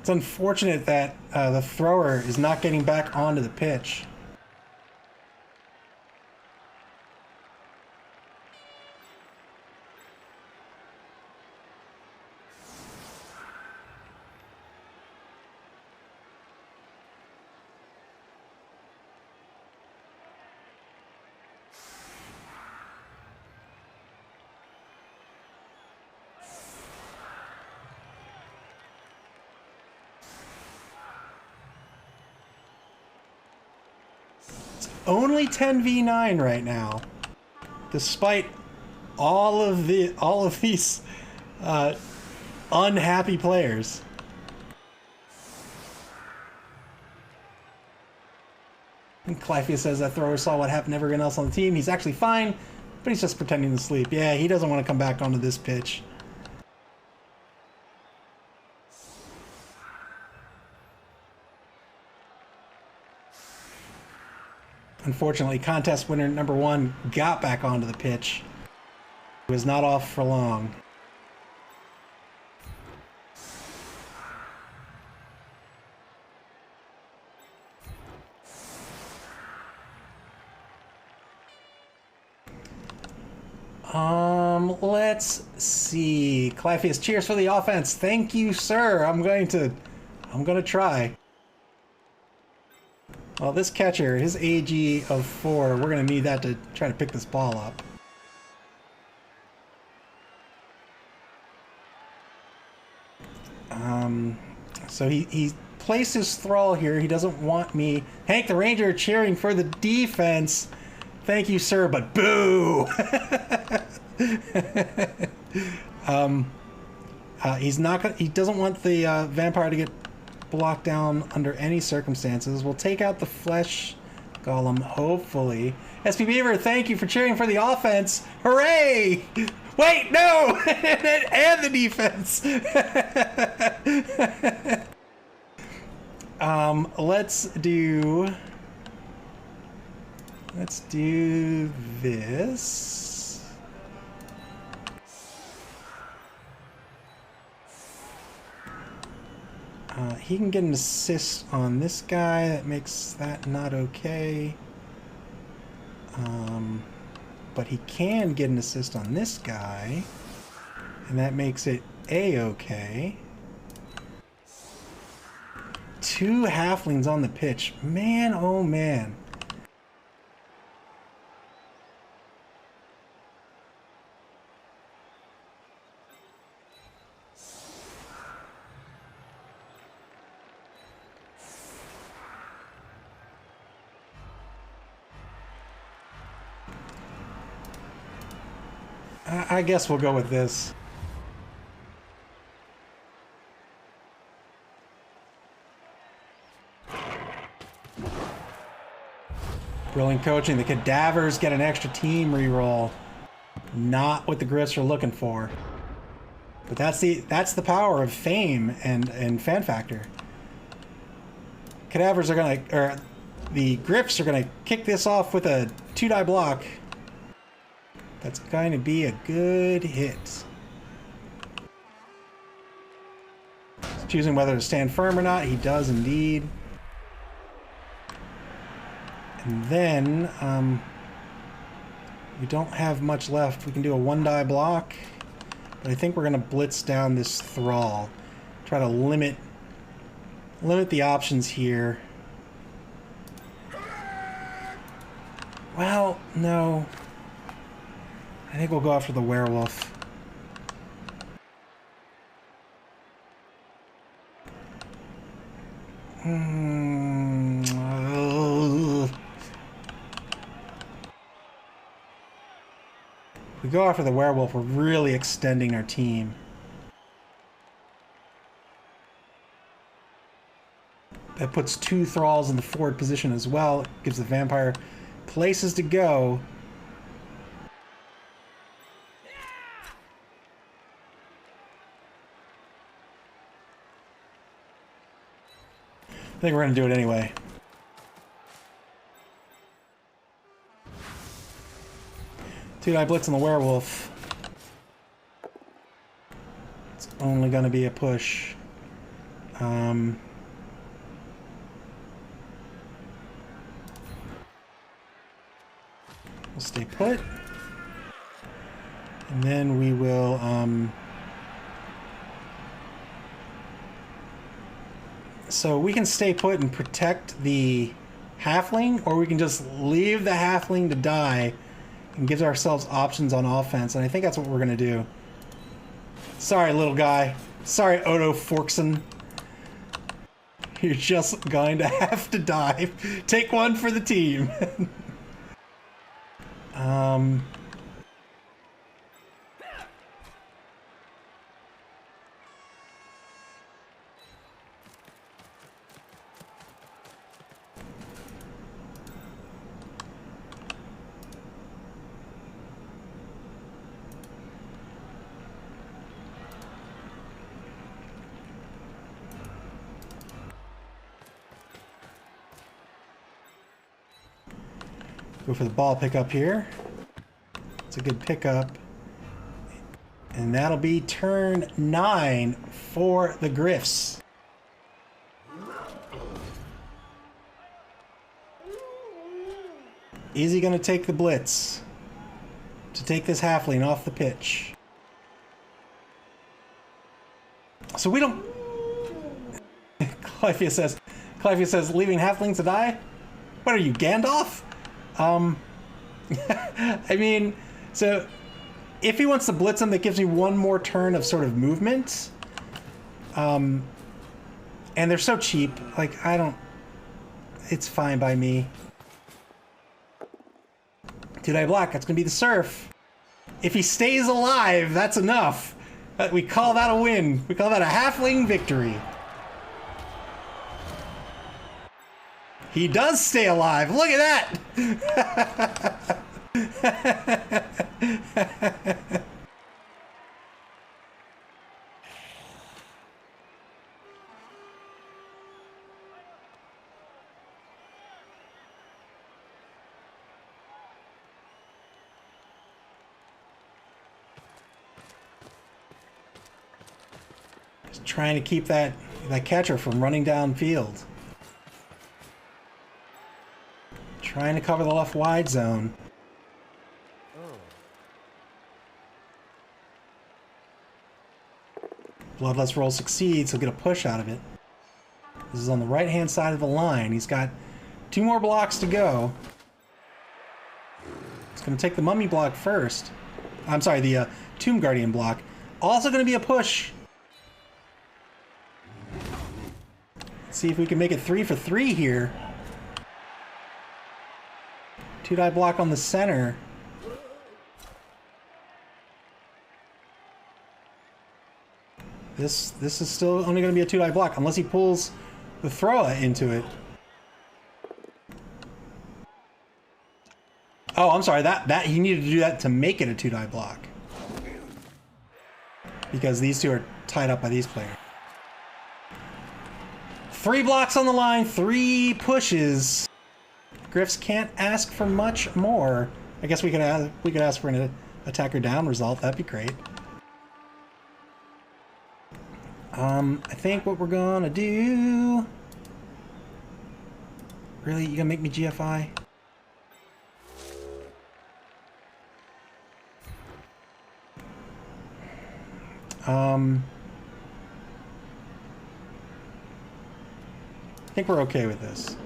It's unfortunate that the thrower is not getting back onto the pitch. Only 10v9 right now, despite all of these unhappy players. And Clyphia says that thrower saw what happened to everyone else on the team. He's actually fine, but he's just pretending to sleep. Yeah, he doesn't want to come back onto this pitch. Unfortunately, contest winner number 1 got back onto the pitch. He was not off for long. Let's see. Clypheus, cheers for the offense. Thank you, sir. I'm gonna try. Well, this catcher, his AG of 4, we're gonna need that to try to pick this ball up. So he placed his thrall here. He doesn't want me. Hank the Ranger cheering for the defense. Thank you, sir, but boo! He's not. He doesn't want the vampire to get blocked down under any circumstances. We'll take out the flesh golem, hopefully. SP Beaver, thank you for cheering for the offense. Hooray! Wait, no! And the defense. Let's do this. He can get an assist on this guy. That makes that not okay. But he can get an assist on this guy. And that makes it A-okay. 2 halflings on the pitch. Man, oh man. I guess we'll go with this. Brilliant coaching. The Cadavers get an extra team reroll. Not what the Grifts are looking for. But that's the power of fame and fan factor. Cadavers are gonna, or the Grifts are gonna kick this off with a 2-die block. That's going to be a good hit. He's choosing whether to stand firm or not. He does indeed. And then, we don't have much left. We can do a 1-die block. But I think we're going to blitz down this thrall. Try to limit the options here. Well, no. I think we'll go after the werewolf. If we go after the werewolf, we're really extending our team. That puts 2 thralls in the forward position as well. It gives the vampire places to go. I think we're going to do it anyway. Two-die blitz on the werewolf. It's only going to be a push. We'll stay put. And then we will... So we can stay put and protect the halfling, or we can just leave the halfling to die and give ourselves options on offense, and I think that's what we're going to do. Sorry, little guy. Sorry, Odo Forkson. You're just going to have to die. Take one for the team. Go for the ball pickup here. It's a good pickup. And that'll be turn 9 for the Grifts. Is he going to take the blitz to take this halfling off the pitch? So we don't... Clivia says, leaving halflings to die? What are you, Gandalf? I mean, so if he wants to blitz him, that gives me one more turn of sort of movement. And they're so cheap. Like, I don't... It's fine by me. 2-die block, that's going to be the Surf. If he stays alive, that's enough. We call that a win. We call that a halfling victory. He does stay alive. Look at that! Just trying to keep that catcher from running downfield. Trying to cover the left wide zone. Bloodlust roll succeeds, he'll get a push out of it. This is on the right-hand side of the line. He's got 2 more blocks to go. He's going to take the Mummy block first. I'm sorry, the Tomb Guardian block. Also going to be a push. Let's see if we can make it 3 for 3 here. 2-die block on the center. This is still only going to be a 2-die block unless he pulls the Throa into it. Oh, I'm sorry. That he needed to do that to make it a 2-die block. Because these two are tied up by these players. 3 blocks on the line, 3 pushes. Griffs can't ask for much more. I guess we could ask for an attacker down result. That'd be great. I think what we're gonna do... Really? You gonna make me GFI? I think we're okay with this.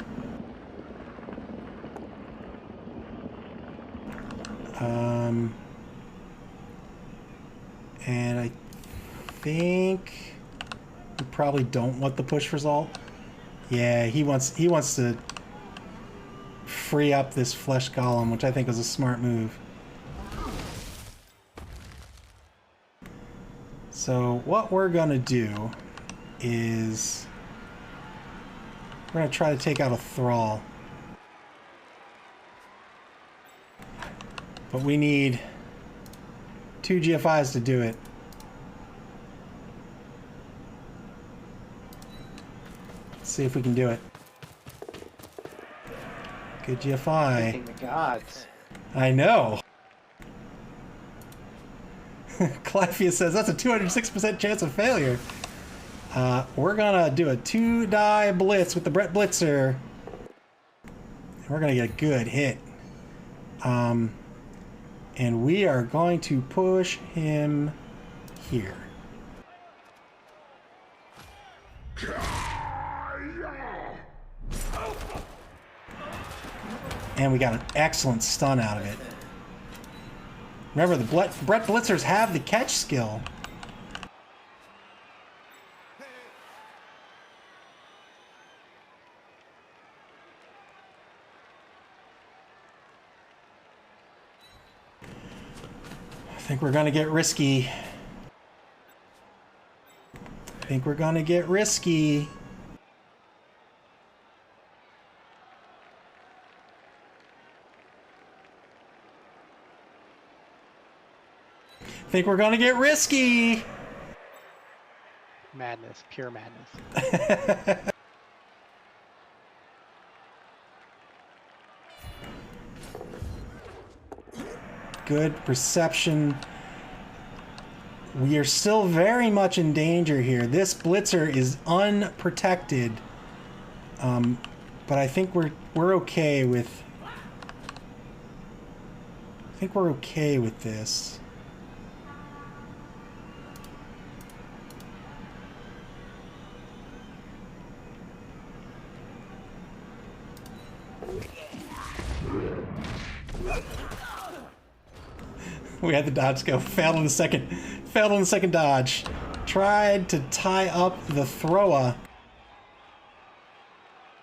And I think we probably don't want the push result. Yeah, he wants to free up this flesh golem, which I think was a smart move. So what we're gonna do is we're gonna try to take out a thrall. But we need 2 GFIs to do it. Let's see if we can do it. Good GFI. Thanking the gods. I know. Clivia says that's a 206% chance of failure. We're gonna do a 2-die blitz with the Brett Blitzer. We're gonna get a good hit. And we are going to push him here. And we got an excellent stun out of it. Remember, the Brett Blitzers have the catch skill. I think we're gonna get risky. I think we're gonna get risky. I think we're gonna get risky. Madness, pure madness. Good perception. We are still very much in danger here. This blitzer is unprotected. But I think we're okay with... I think we're okay with this. We had the dodge go. Failed on the second dodge. Tried to tie up the thrower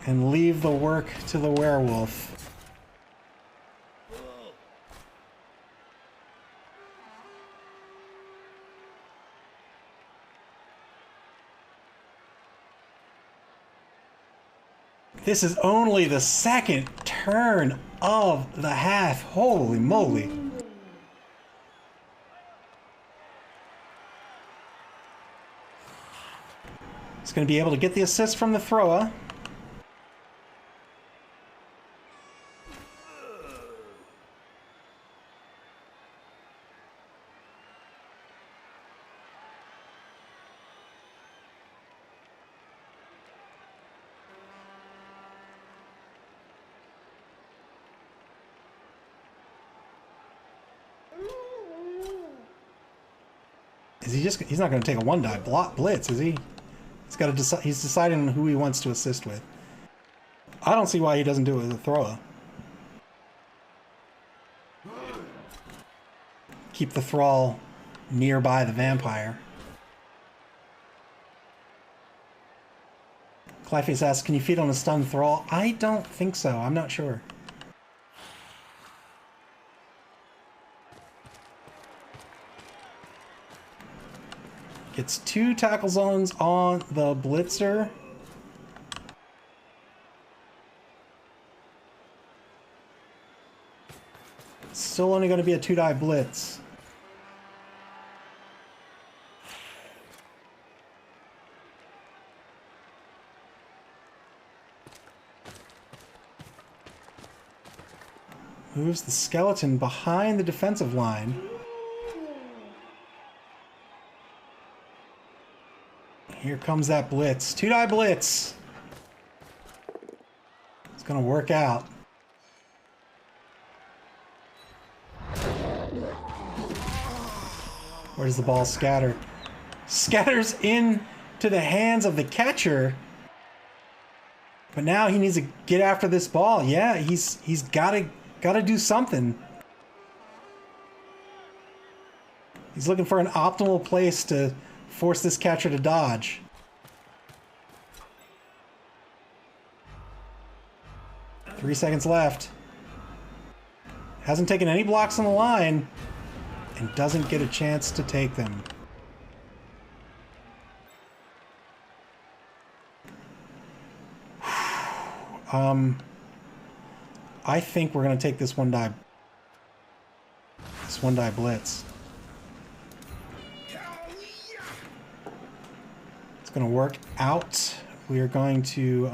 and leave the work to the werewolf. This is only the second turn of the half. Holy moly. He's going to be able to get the assist from the thrower. Is he just... He's not going to take a one-die blitz, is he? He's got to decide... He's deciding who he wants to assist with. I don't see why he doesn't do it with a thrower. Keep the thrall nearby the vampire. Clyface asks, can you feed on a stunned thrall? I don't think so. I'm not sure. Gets 2 tackle zones on the blitzer. Still only going to be a 2-die blitz. Moves the skeleton behind the defensive line. Here comes that blitz. 2-die blitz. It's going to work out. Where does the ball scatter? Scatters in to the hands of the catcher. But now he needs to get after this ball. Yeah, he's got to do something. He's looking for an optimal place to force this catcher to dodge. Three seconds left. Hasn't taken any blocks on the line and doesn't get a chance to take them. I think we're going to take this one-die blitz. It's going to work out. We are going to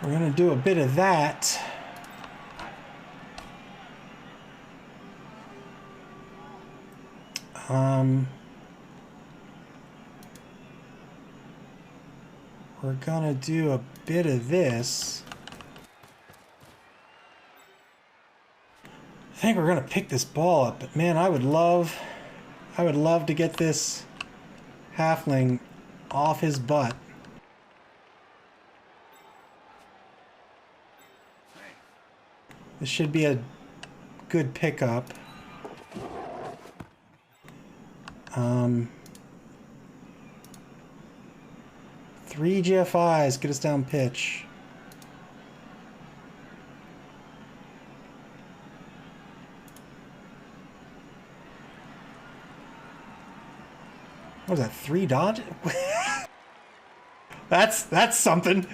we're going to do a bit of that. We're going to do a bit of this. I think we're going to pick this ball up, but man, I would love to get this halfling off his butt. This should be a good pickup. 3 GFIs, get us down pitch. What was that, 3 dodge? That's something.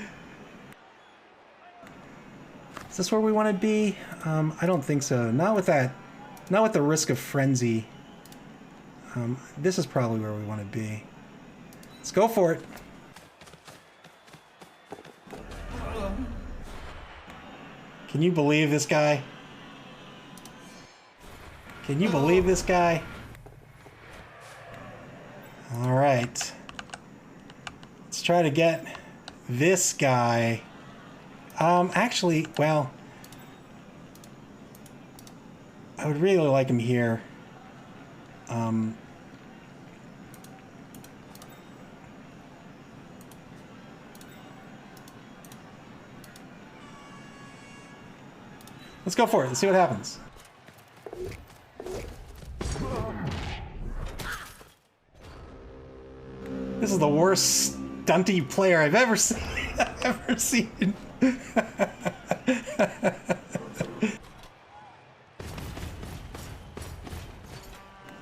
Is this where we want to be? I don't think so. Not with that. Not with the risk of frenzy. This is probably where we want to be. Let's go for it. Can you believe this guy? Can you believe this guy? All right. Let's try to get this guy. Actually, well, I would really like him here. Let's go for it. Let's see what happens. This is the worst stunty player I've ever seen. Ever seen.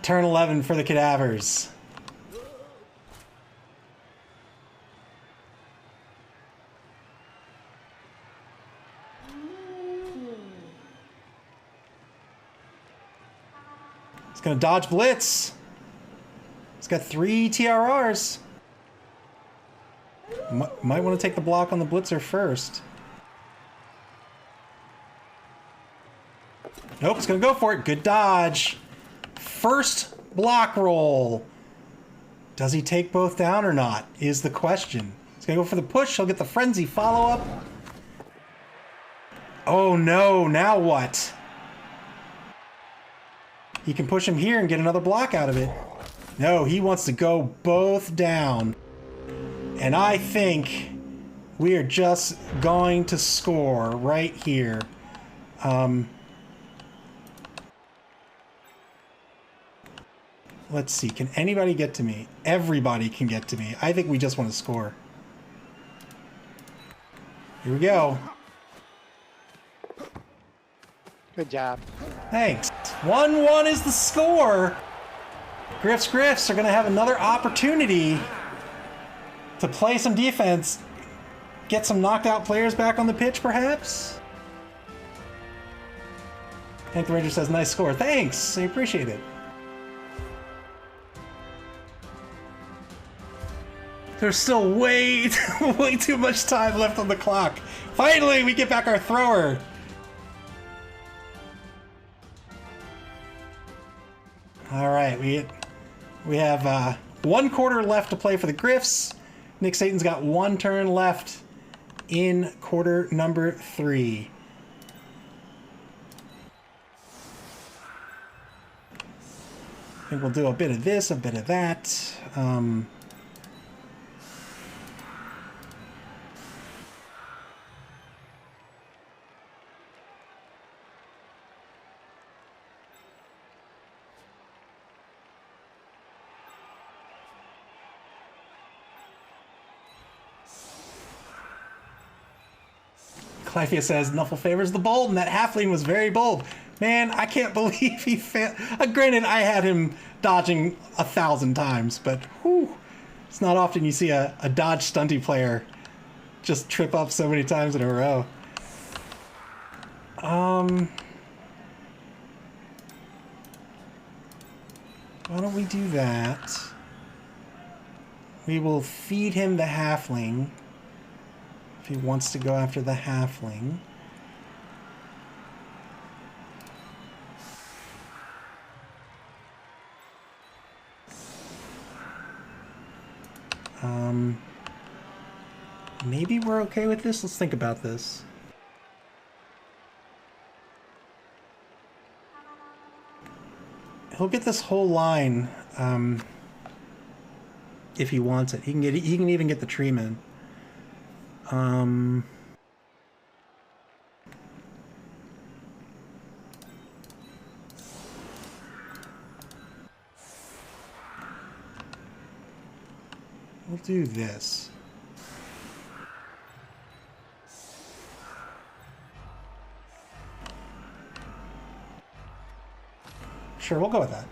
Turn 11 for the Cadavers. He's gonna dodge blitz. He's got 3 TRRs. Might want to take the block on the blitzer first. Nope, he's gonna go for it. Good dodge. First block roll. Does he take both down or not is the question. He's gonna go for the push. He'll get the frenzy follow-up. Oh no, now what? He can push him here and get another block out of it. No, he wants to go both down. And I think we are just going to score right here. Let's see, can anybody get to me? Everybody can get to me. I think we just want to score. Here we go. Good job. Thanks. 1-1 is the score. Grifts are going to have another opportunity to play some defense. Get some knocked out players back on the pitch, perhaps? Hank the Ranger says, nice score. Thanks. I appreciate it. There's still way too much time left on the clock. Finally, we get back our thrower. All right, we have 1 quarter left to play for the Grifts. Nick Satan's got 1 turn left in quarter number 3. I think we'll do a bit of this, a bit of that. Clyphia says, Nuffle favors the bold, and that halfling was very bold. Man, I can't believe he failed. Granted, I had him dodging 1,000 times, but whew, it's not often you see a dodge stunty player just trip up so many times in a row. Why don't we do that? We will feed him the halfling. If he wants to go after the halfling. Maybe we're okay with this? Let's think about this. He'll get this whole line if he wants it. He can even get the tree man. We'll do this. Sure, we'll go with that.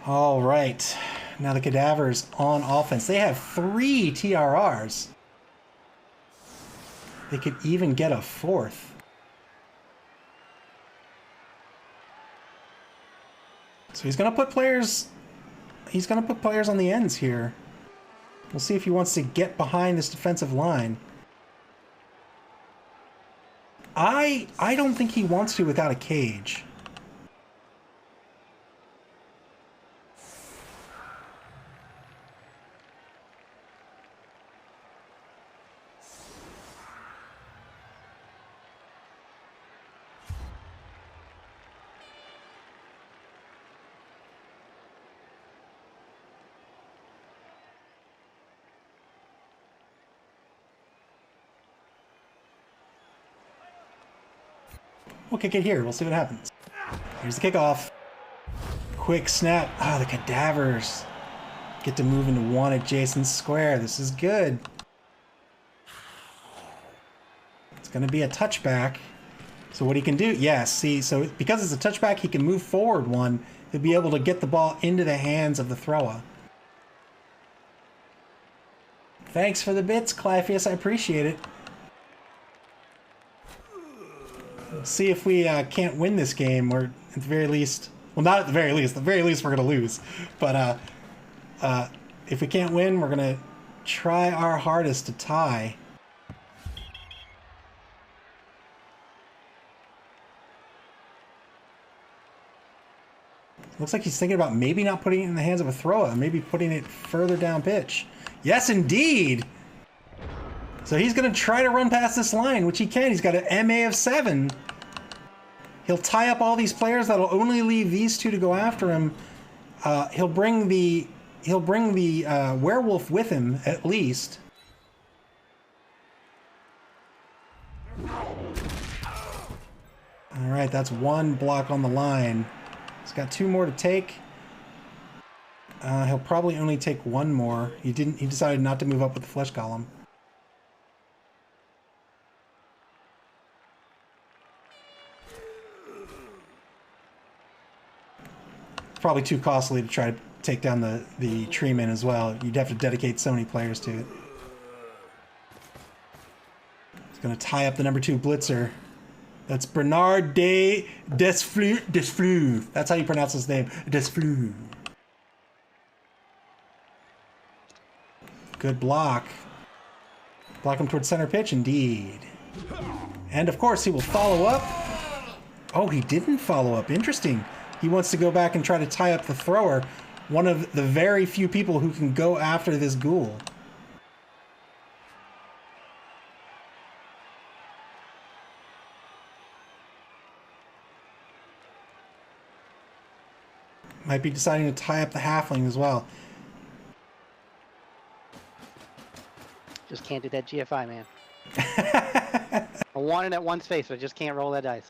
All right. Now the Cadavers on offense. They have 3 TRRs. They could even get a 4th. So he's going to put players... He's going to put players on the ends here. We'll see if he wants to get behind this defensive line. I don't think he wants to without a cage. We'll kick it here. We'll see what happens. Here's the kickoff. Quick snap. Ah, the Cadavers get to move into one adjacent square. This is good. It's going to be a touchback. So what he can do, yes, see, so because it's a touchback, he can move forward one. He'll be able to get the ball into the hands of the thrower. Thanks for the bits, Clypheus. I appreciate it. See if we can't win this game, or at the very least, well, not at the very least. At the very least, we're going to lose. But if we can't win, we're going to try our hardest to tie. Looks like he's thinking about maybe not putting it in the hands of a thrower, maybe putting it further down pitch. Yes, indeed! So he's going to try to run past this line, which he can. He's got an MA of 7. He'll tie up all these players. That'll only leave these 2 to go after him. He'll bring the werewolf with him, at least. All right, that's 1 block on the line. He's got 2 more to take. He'll probably only take 1 more. He decided not to move up with the flesh column. Probably too costly to try to take down the treeman as well. You'd have to dedicate so many players to it. He's going to tie up the number 2 blitzer. That's Bernard Desflue. That's how you pronounce his name. Desflue. Good block. Block him towards center pitch, indeed. And of course he will follow up. Oh, he didn't follow up. Interesting. He wants to go back and try to tie up the thrower, one of the very few people who can go after this ghoul. Might be deciding to tie up the halfling as well. Just can't do that GFI, man. I want it at one space, but I just can't roll that dice.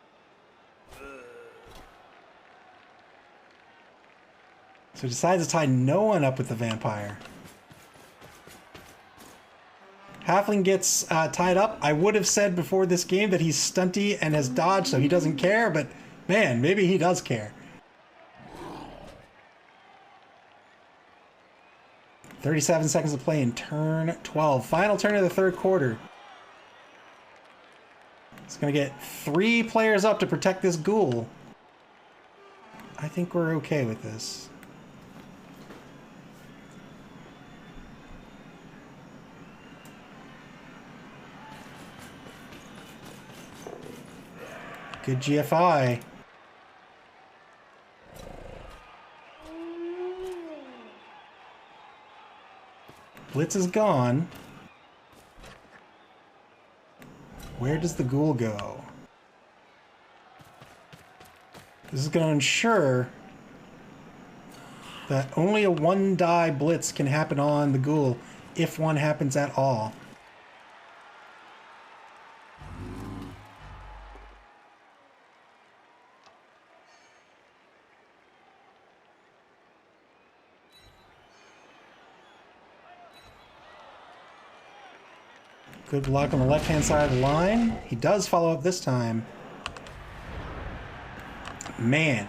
So he decides to tie no one up with the vampire. Halfling gets tied up. I would have said before this game that he's stunty and has dodged, so he doesn't care, but man, maybe he does care. 37 seconds to play in turn 12. Final turn of the 3rd quarter. It's going to get 3 players up to protect this ghoul. I think we're okay with this. Good GFI. Blitz is gone. Where does the ghoul go? This is going to ensure that only a 1-die blitz can happen on the ghoul, if one happens at all. Good block on the left-hand side of the line. He does follow up this time. Man,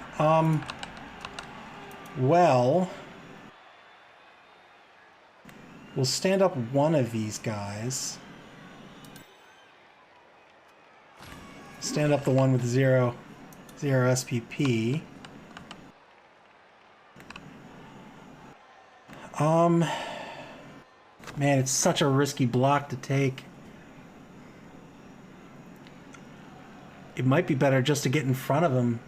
well, We'll stand up one of these guys. Stand up the one with zero SPP. Man, it's such a risky block to take. It might be better just to get in front of him.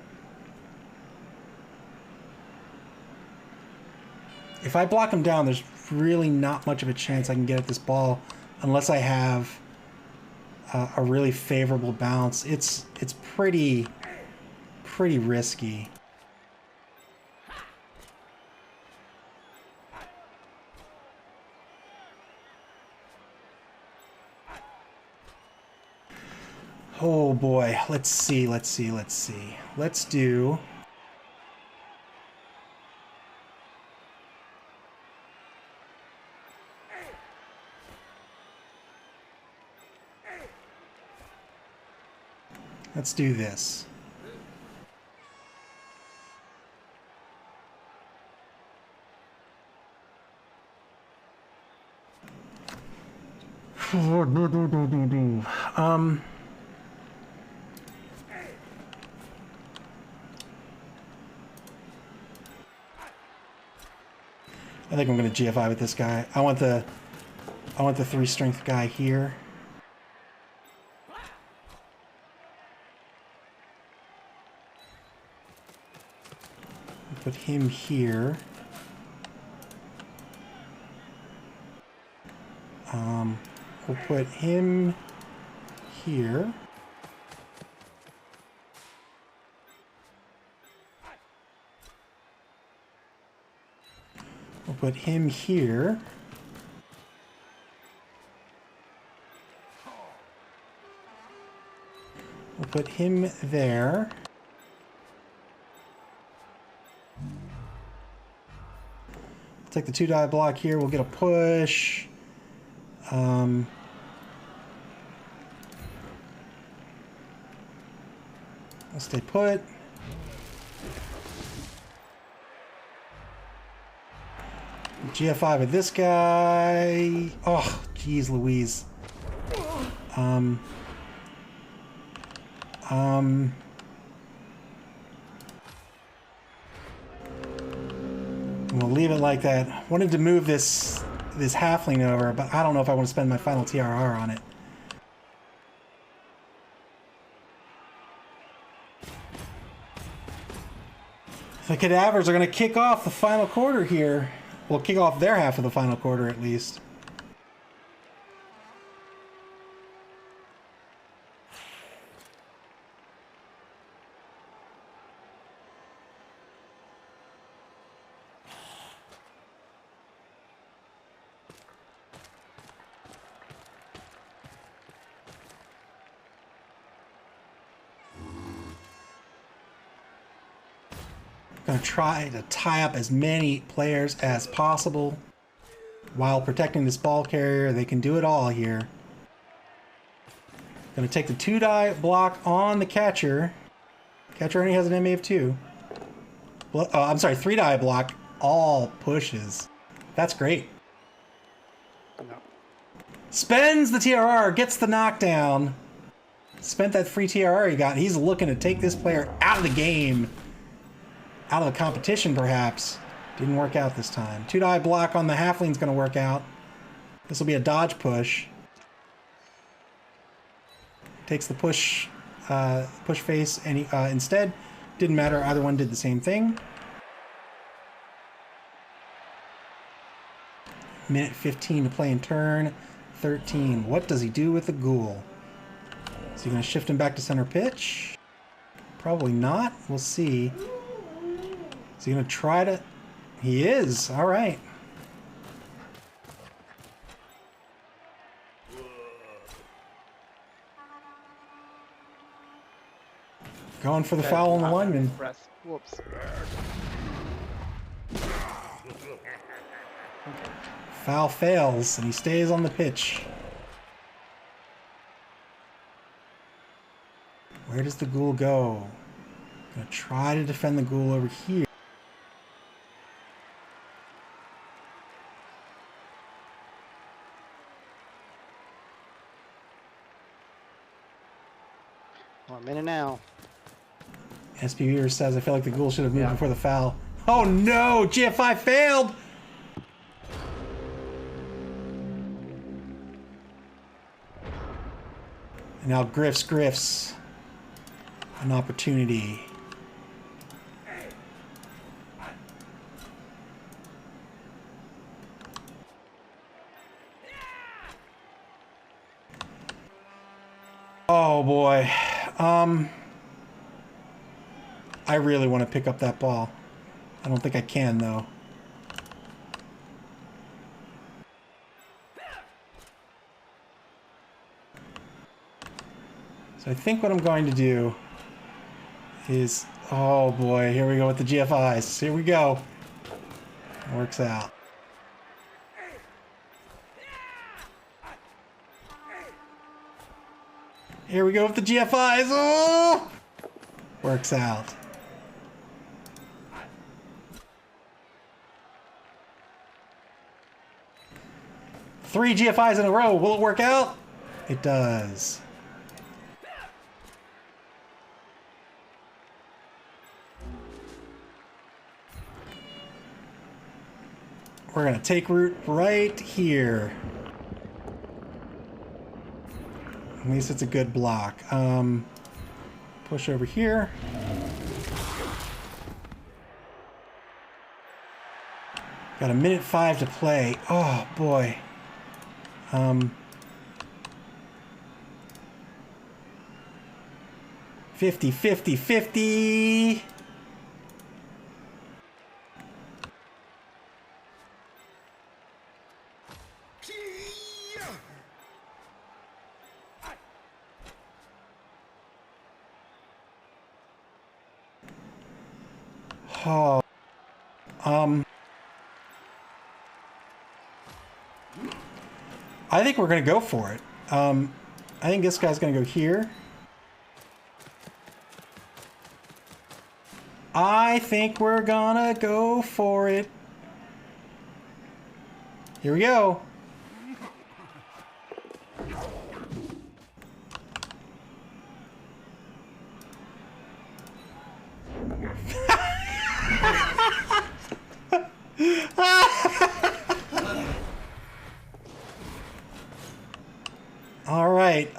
If I block him down, there's really not much of a chance I can get at this ball unless I have a really favorable bounce. It's pretty risky. Oh boy, let's see. Let's do... Let's do this. I think I'm going to GFI with this guy. I want the 3 strength guy here. Put him here. We'll put him here. We'll put him here. We'll put him there. Take the 2-die block here. We'll get a push. Let's stay put. GF5 with this guy. Oh, geez Louise. We'll leave it like that. Wanted to move this halfling over, but I don't know if I want to spend my final TRR on it. The Cadavers are going to kick off the final quarter here. Well, kick off their half of the final quarter at least. Going to try to tie up as many players as possible while protecting this ball carrier. They can do it all here. Going to take the 2-die block on the catcher. Catcher only has an MA of 2. Well, I'm sorry, 3-die block. All pushes. That's great. No. Spends the TRR, gets the knockdown. Spent that free TRR he got. He's looking to take this player out of the game. Out of the competition, perhaps. Didn't work out this time. 2-die block on the halfling's going to work out. This will be a dodge push. Takes the push face, and he, instead, didn't matter. Either one did the same thing. Minute 15 to play in turn 13. What does he do with the ghoul? Is he going to shift him back to center pitch? Probably not. We'll see. Is he going to try to... He is. All right. Going for the foul on the lineman. Whoops. Foul fails, and he stays on the pitch. Where does the ghoul go? Gonna try to defend the ghoul over here. 1 minute now. SPV says, I feel like the goal should have moved before the foul. Oh no! GFI failed! And now Grifts. An opportunity. Oh boy. I really want to pick up that ball. I don't think I can though. So I think what I'm going to do is, oh boy, here we go with the GFIs. Here we go. Works out. Here we go with the GFIs. Oh! Works out. Three GFIs in a row. Will it work out? It does. We're going to take root right here. At least it's a good block. Push over here. Got 1:05 to play. Oh boy. 50. Oh. I think we're going to go for it. I think this guy's going to go here. I think we're going to go for it. Here we go. All right.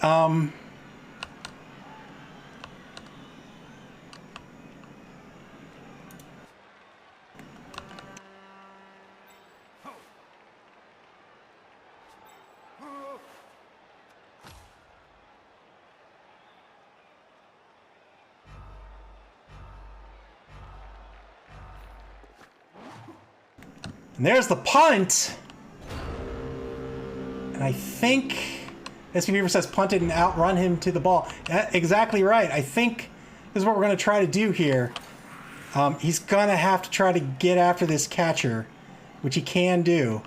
And there's the punt. And I think SB Beaver says punt it and outrun him to the ball. Exactly right. I think this is what we're going to try to do here. He's going to have to try to get after this catcher, which he can do.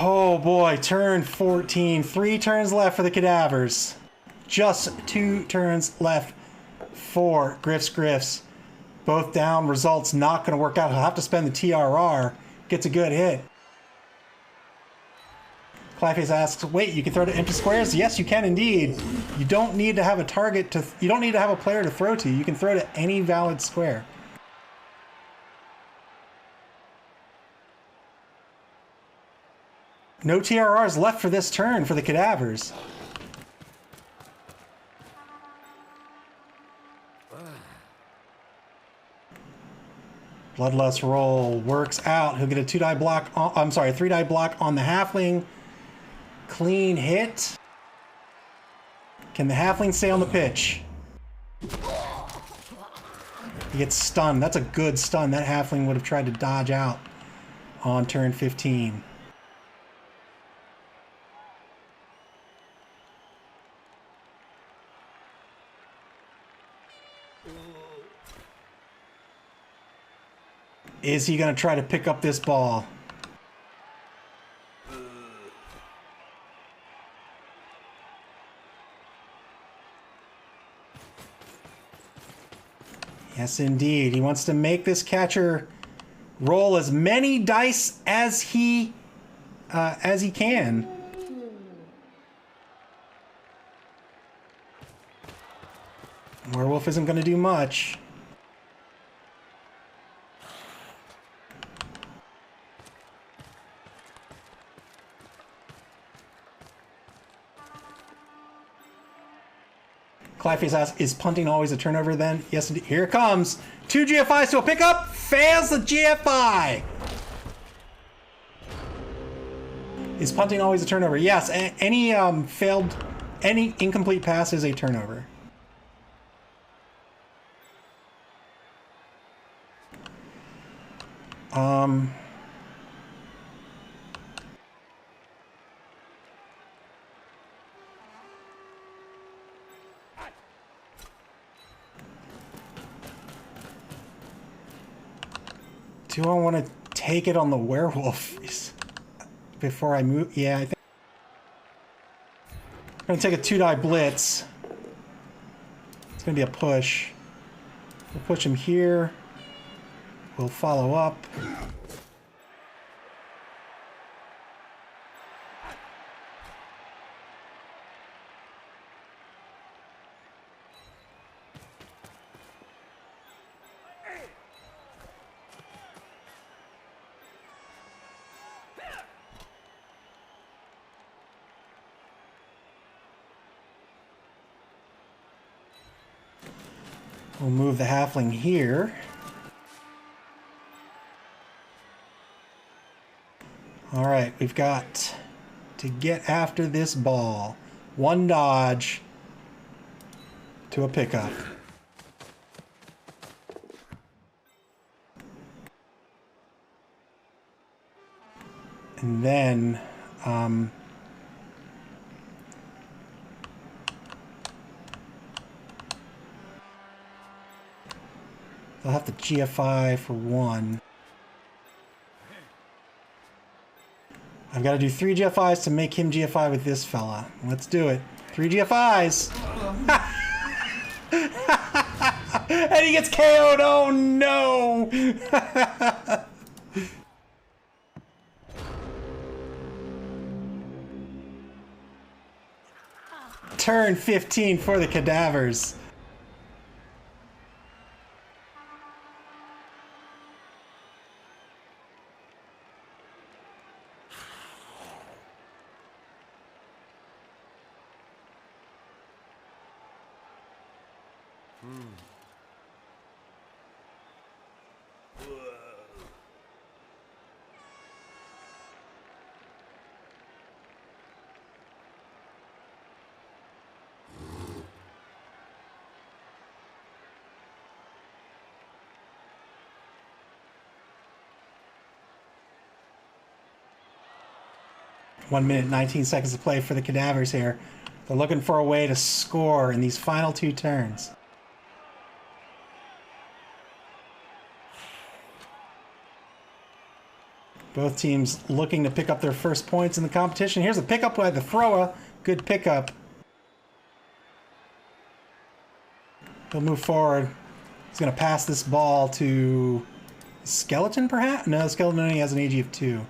Oh boy, turn 14. 3 turns left for the Cadavers. Just 2 turns left for Grifts. Both down, results not going to work out. He'll have to spend the TRR. Gets a good hit. Clyface asks, wait, you can throw to empty squares? Yes, you can indeed. You don't need to have a target to, you don't need to have a player to throw to. You can throw to any valid square. No TRRs left for this turn for the Cadavers. Bloodlust roll works out. He'll get a 2-die block. I'm sorry, a 3-die block on the halfling. Clean hit. Can the halfling stay on the pitch? He gets stunned. That's a good stun. That halfling would have tried to dodge out on turn 15. Is he going to try to pick up this ball? Yes, indeed. He wants to make this catcher roll as many dice as he can. Werewolf isn't going to do much. Clyface asks, is punting always a turnover then? Yes, indeed. Here it comes. 2 GFIs to a pickup. Fails the GFI. Is punting always a turnover? Yes. Any any incomplete pass is a turnover. Do I want to take it on the werewolf before I move? Yeah, I think I'm going to take a 2-die blitz. It's going to be a push. We'll push him here. We'll follow up. We'll move the halfling here. All right, we've got to get after this ball. 1 dodge to a pickup. And then, they'll have to GFI for 1. I've got to do 3 GFIs to make him GFI with this fella. Let's do it. 3 GFIs! And he gets KO'd! Oh no! Turn 15 for the Cadavers. One minute, 19 seconds to play for the Cadavers here. They're looking for a way to score in these final 2 turns. Both teams looking to pick up their first points in the competition. Here's a pickup by the thrower. Good pickup. He'll move forward. He's going to pass this ball to Skeleton, perhaps? No, Skeleton only has an AG of 2.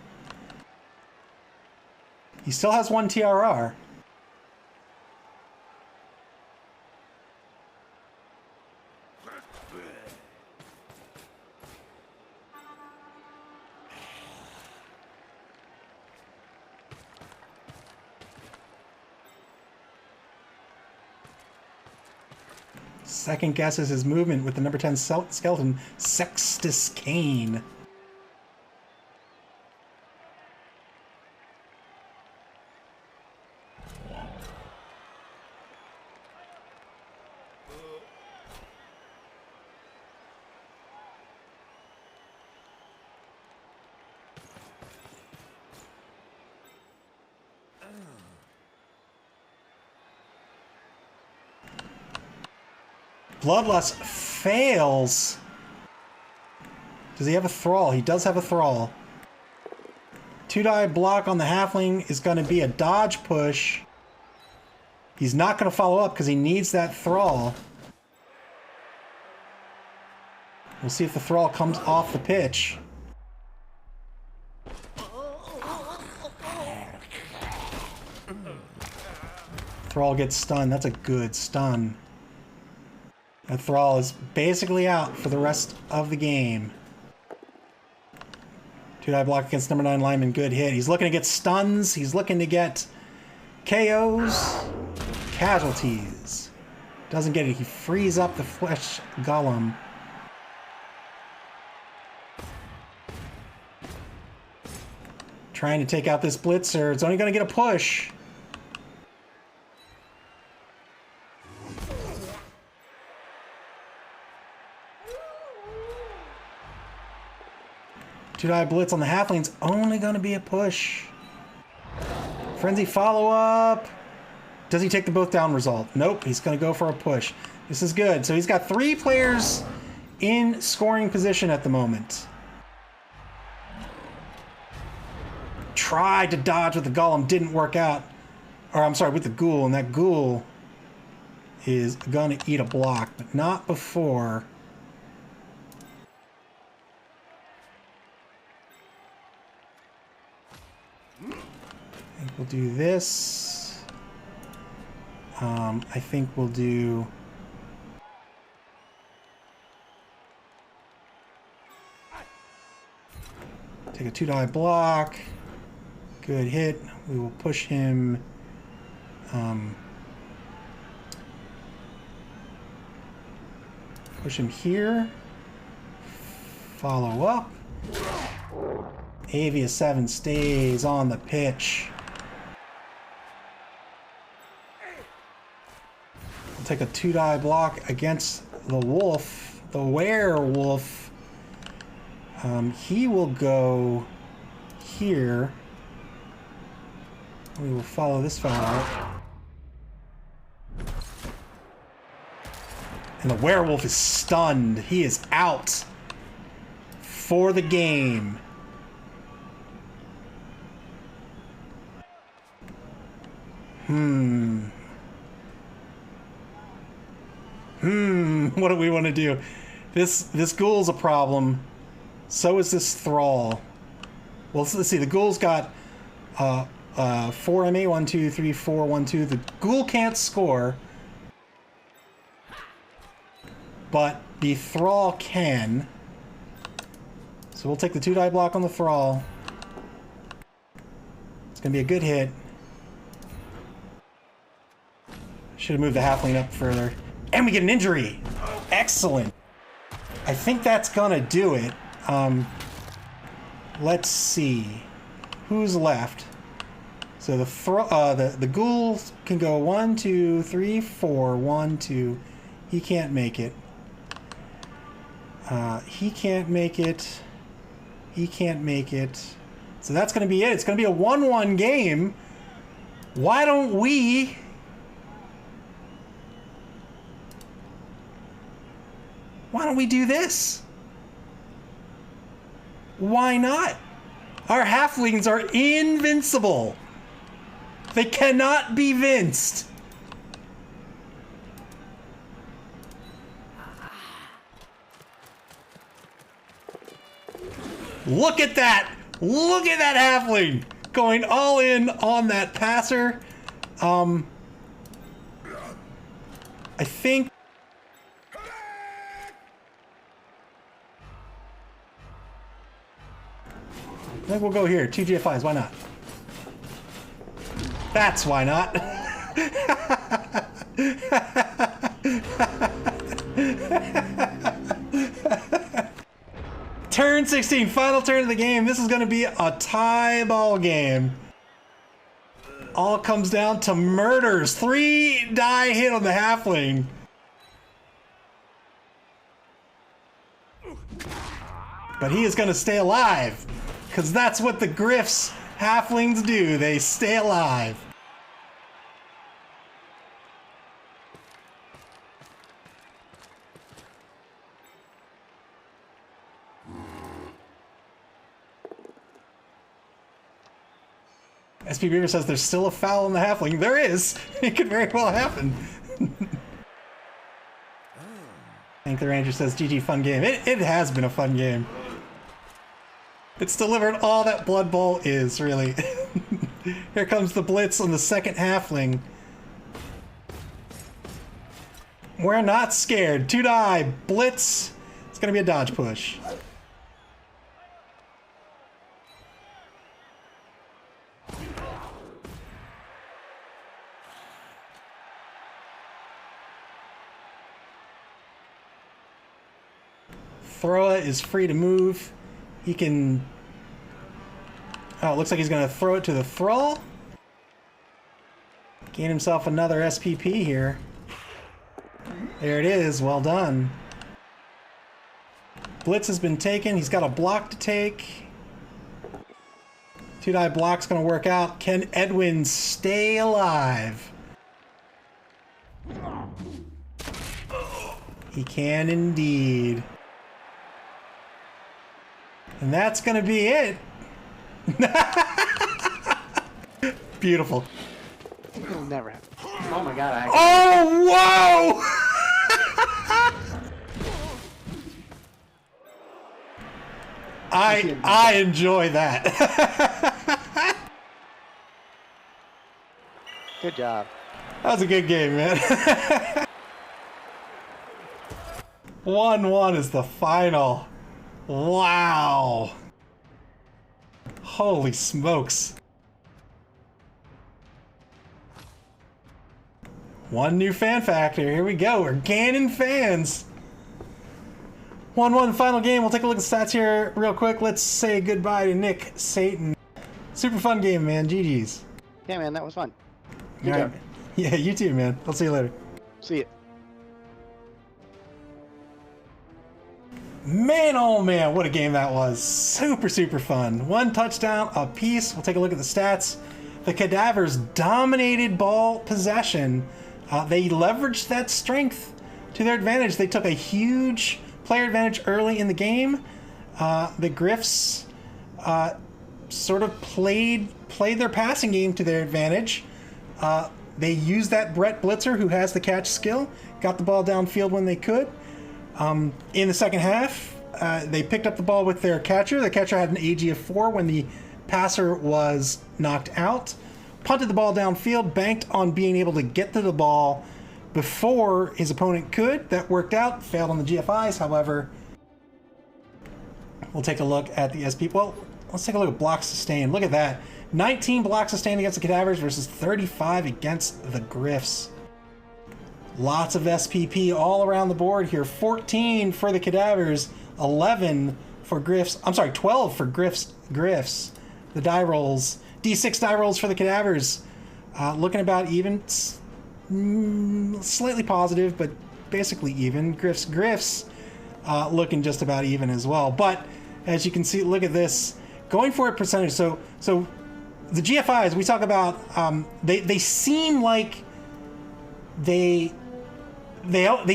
He still has 1 TRR. Second guesses his movement with the number 10 skeleton, Sextus Kane. Bloodlust fails. Does he have a thrall? He does have a thrall. 2-die block on the halfling is going to be a dodge push. He's not going to follow up because he needs that thrall. We'll see if the thrall comes off the pitch. Thrall gets stunned. That's a good stun. That Thrall is basically out for the rest of the game. 2-die block against number 9 lineman. Good hit. He's looking to get stuns. He's looking to get KOs. Casualties. Doesn't get it. He frees up the flesh golem. Trying to take out this blitzer. It's only going to get a push. Two-die blitz on the halfling's only going to be a push. Frenzy follow-up. Does he take the both down result? Nope, he's going to go for a push. This is good. So he's got 3 players in scoring position at the moment. Tried to dodge with the golem, didn't work out. Or I'm sorry, with the ghoul, and that ghoul is going to eat a block, but not before. I think we'll do this. I think we'll do... Take a 2-die block. Good hit. We will push him. Push him here. Follow up. Avia 7 stays on the pitch. We'll take a 2-die block against the wolf, the werewolf. He will go here. We will follow this fellow out. And the werewolf is stunned. He is out for the game. What do we want to do? This ghoul's a problem. So is this thrall. Well, let's see. The ghoul's got 4 MA, 1, 2, 3, 4, 1, 2. The ghoul can't score, but the thrall can. So we'll take the 2-die block on the thrall. It's gonna be a good hit. Should have moved the halfling up further. And we get an injury. Excellent. I think that's gonna do it. Let's see. Who's left? So the ghoul can go 1, 2, 3, 4. 1, 2. He can't make it. He can't make it. He can't make it. So that's going to be it. It's going to be a 1-1 game. Why don't we... Why don't we do this? Why not? Our halflings are invincible. They cannot be vinced. Look at that! Look at that halfling going all in on that passer. I think we'll go here. 2 GFIs, why not? That's why not. Turn 16, final turn of the game. This is going to be a tie ball game. All comes down to murders. 3-die hit on the halfling. But he is going to stay alive. Because that's what the Grifts halflings do. They stay alive. SP Beaver says there's still a foul on the halfling. There is. It could very well happen. Hank the Ranger says GG, fun game. It has been a fun game. It's delivered all that Blood Bowl is, really. Here comes the blitz on the second halfling. We're not scared. 2 die. Blitz. It's going to be a dodge push. Thrower is free to move. He can... Oh, it looks like he's going to throw it to the Thrall. Gain himself another SPP here. There it is. Well done. Blitz has been taken. He's got a block to take. 2-die block's going to work out. Can Edwin stay alive? He can indeed. And that's going to be it. Beautiful. It'll never happen. Oh my god. Oh, whoa! I enjoy that. Good job. That was a good game, man. 1-1 is the final. Wow. Holy smokes. One new fan factor. Here we go. We're gaining fans. 1-1 final game. We'll take a look at the stats here real quick. Let's say goodbye to Nick Satan. Super fun game, man. GG's. Yeah, man, that was fun. All right. Yeah, you too, man. I'll see you later. See you. Man, oh man, what a game that was. Super, super fun. 1 touchdown apiece. We'll take a look at the stats. The Cadavers dominated ball possession. They leveraged that strength to their advantage. They took a huge player advantage early in the game. The Grifts sort of played their passing game to their advantage. They used that Brett Blitzer, who has the catch skill, got the ball downfield when they could. In the second half, they picked up the ball with their catcher. The catcher had an AG of 4 when the passer was knocked out. Punted the ball downfield, banked on being able to get to the ball before his opponent could. That worked out. Failed on the GFIs, however. We'll take a look at the SP. Well, let's take a look at blocks sustained. Look at that. 19 blocks sustained against the Cadavers versus 35 against the Grifts. Lots of SPP all around the board here. 14 for the Cadavers, 11 for Grifts. I'm sorry, 12 for Grifts. The die rolls. D6 die rolls for the Cadavers. Looking about even. Slightly positive, but basically even. Grifts looking just about even as well. But as you can see, look at this. Going for it percentage. So the GFIs, we talk about, they seem like they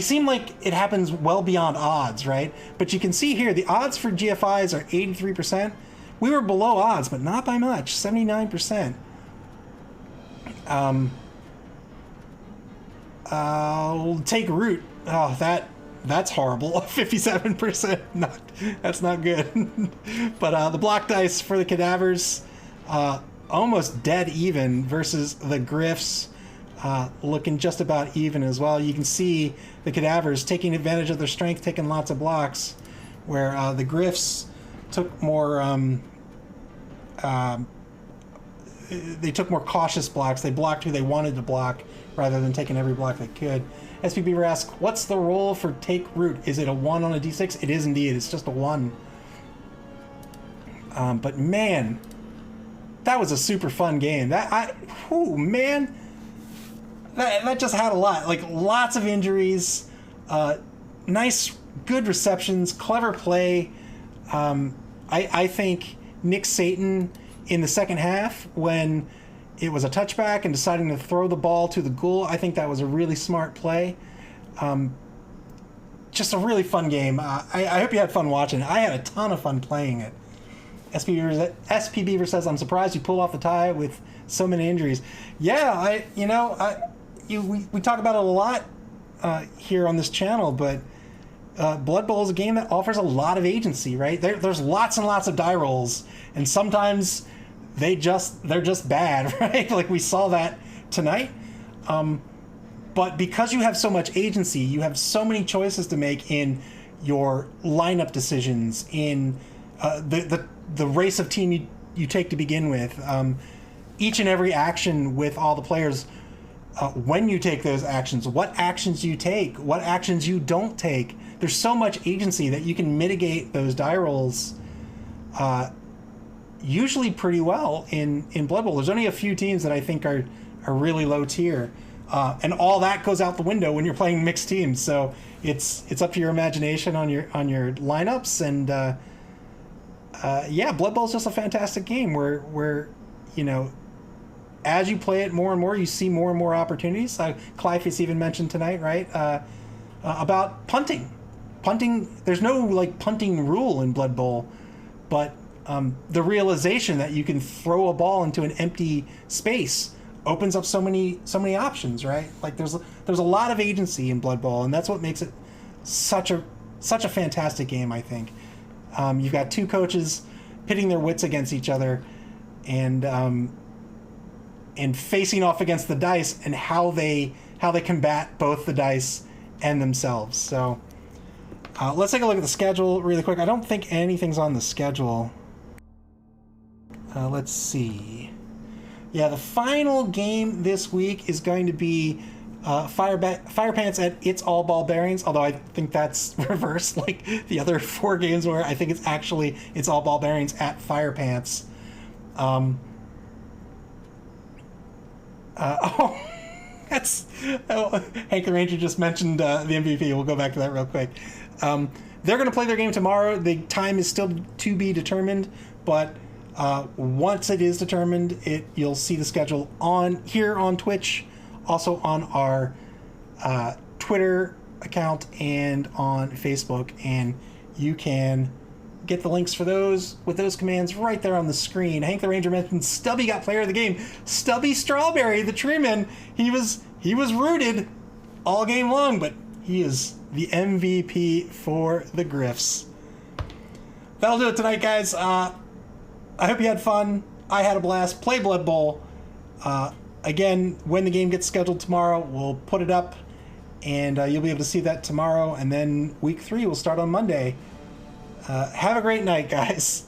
seem like it happens well beyond odds, right? But you can see here, the odds for GFIs are 83%. We were below odds, but not by much, 79%. We'll take root. Oh, that's horrible. 57%. That's not good. But the block dice for the Cadavers, almost dead even versus the Grifts. Looking just about even as well. You can see the Cadavers taking advantage of their strength, taking lots of blocks, where the Grifts took more. They took more cautious blocks. They blocked who they wanted to block rather than taking every block they could. SP Beaver asks, "What's the roll for take root? Is it a 1 on a D6?" It is indeed. It's just a 1. But man, that was a super fun game. That just had a lot, like lots of injuries, nice, good receptions, clever play. I think Nick Satan in the second half, when it was a touchback and deciding to throw the ball to the goal, I think that was a really smart play. Just a really fun game. I hope you had fun watching it. I had a ton of fun playing it. SP Beaver says, "I'm surprised you pulled off the tie with so many injuries." Yeah, we talk about it a lot here on this channel, but Blood Bowl is a game that offers a lot of agency, right? There's lots and lots of die rolls, and sometimes they're just bad, right? Like we saw that tonight. But because you have so much agency, you have so many choices to make in your lineup decisions, in the race of team you take to begin with, each and every action with all the players, when you take those actions, what actions you take, what actions you don't take. There's so much agency that you can mitigate those die rolls usually pretty well in Blood Bowl. There's only a few teams that I think are really low tier. And all that goes out the window when you're playing mixed teams. So it's up to your imagination on your lineups. And Blood Bowl is just a fantastic game where as you play it more and more, you see more and more opportunities. Clyphus even mentioned tonight, right, about punting. There's no punting rule in Blood Bowl, but the realization that you can throw a ball into an empty space opens up so many options, right? There's a lot of agency in Blood Bowl, and that's what makes it such a fantastic game, I think. You've got two coaches pitting their wits against each other, and facing off against the dice, and how they combat both the dice and themselves. So let's take a look at the schedule really quick. I don't think anything's on the schedule. Let's see. Yeah, the final game this week is going to be Fire Pants at It's All Ball Bearings, although I think that's reversed, like the other 4 games where I think it's actually It's All Ball Bearings at Fire Pants. Hank the Ranger just mentioned the MVP. We'll go back to that real quick. They're going to play their game tomorrow. The time is still to be determined, but once it is determined, you'll see the schedule here on Twitch, also on our Twitter account and on Facebook, and you can get the links for those with those commands right there on the screen. Hank the Ranger mentioned Stubby got player of the game. Stubby Strawberry, the treeman, he was rooted all game long, but he is the MVP for the Grifts. That'll do it tonight, guys. I hope you had fun. I had a blast. Play Blood Bowl. Again, when the game gets scheduled tomorrow, we'll put it up, and you'll be able to see that tomorrow, and then week 3 will start on Monday. Have a great night, guys.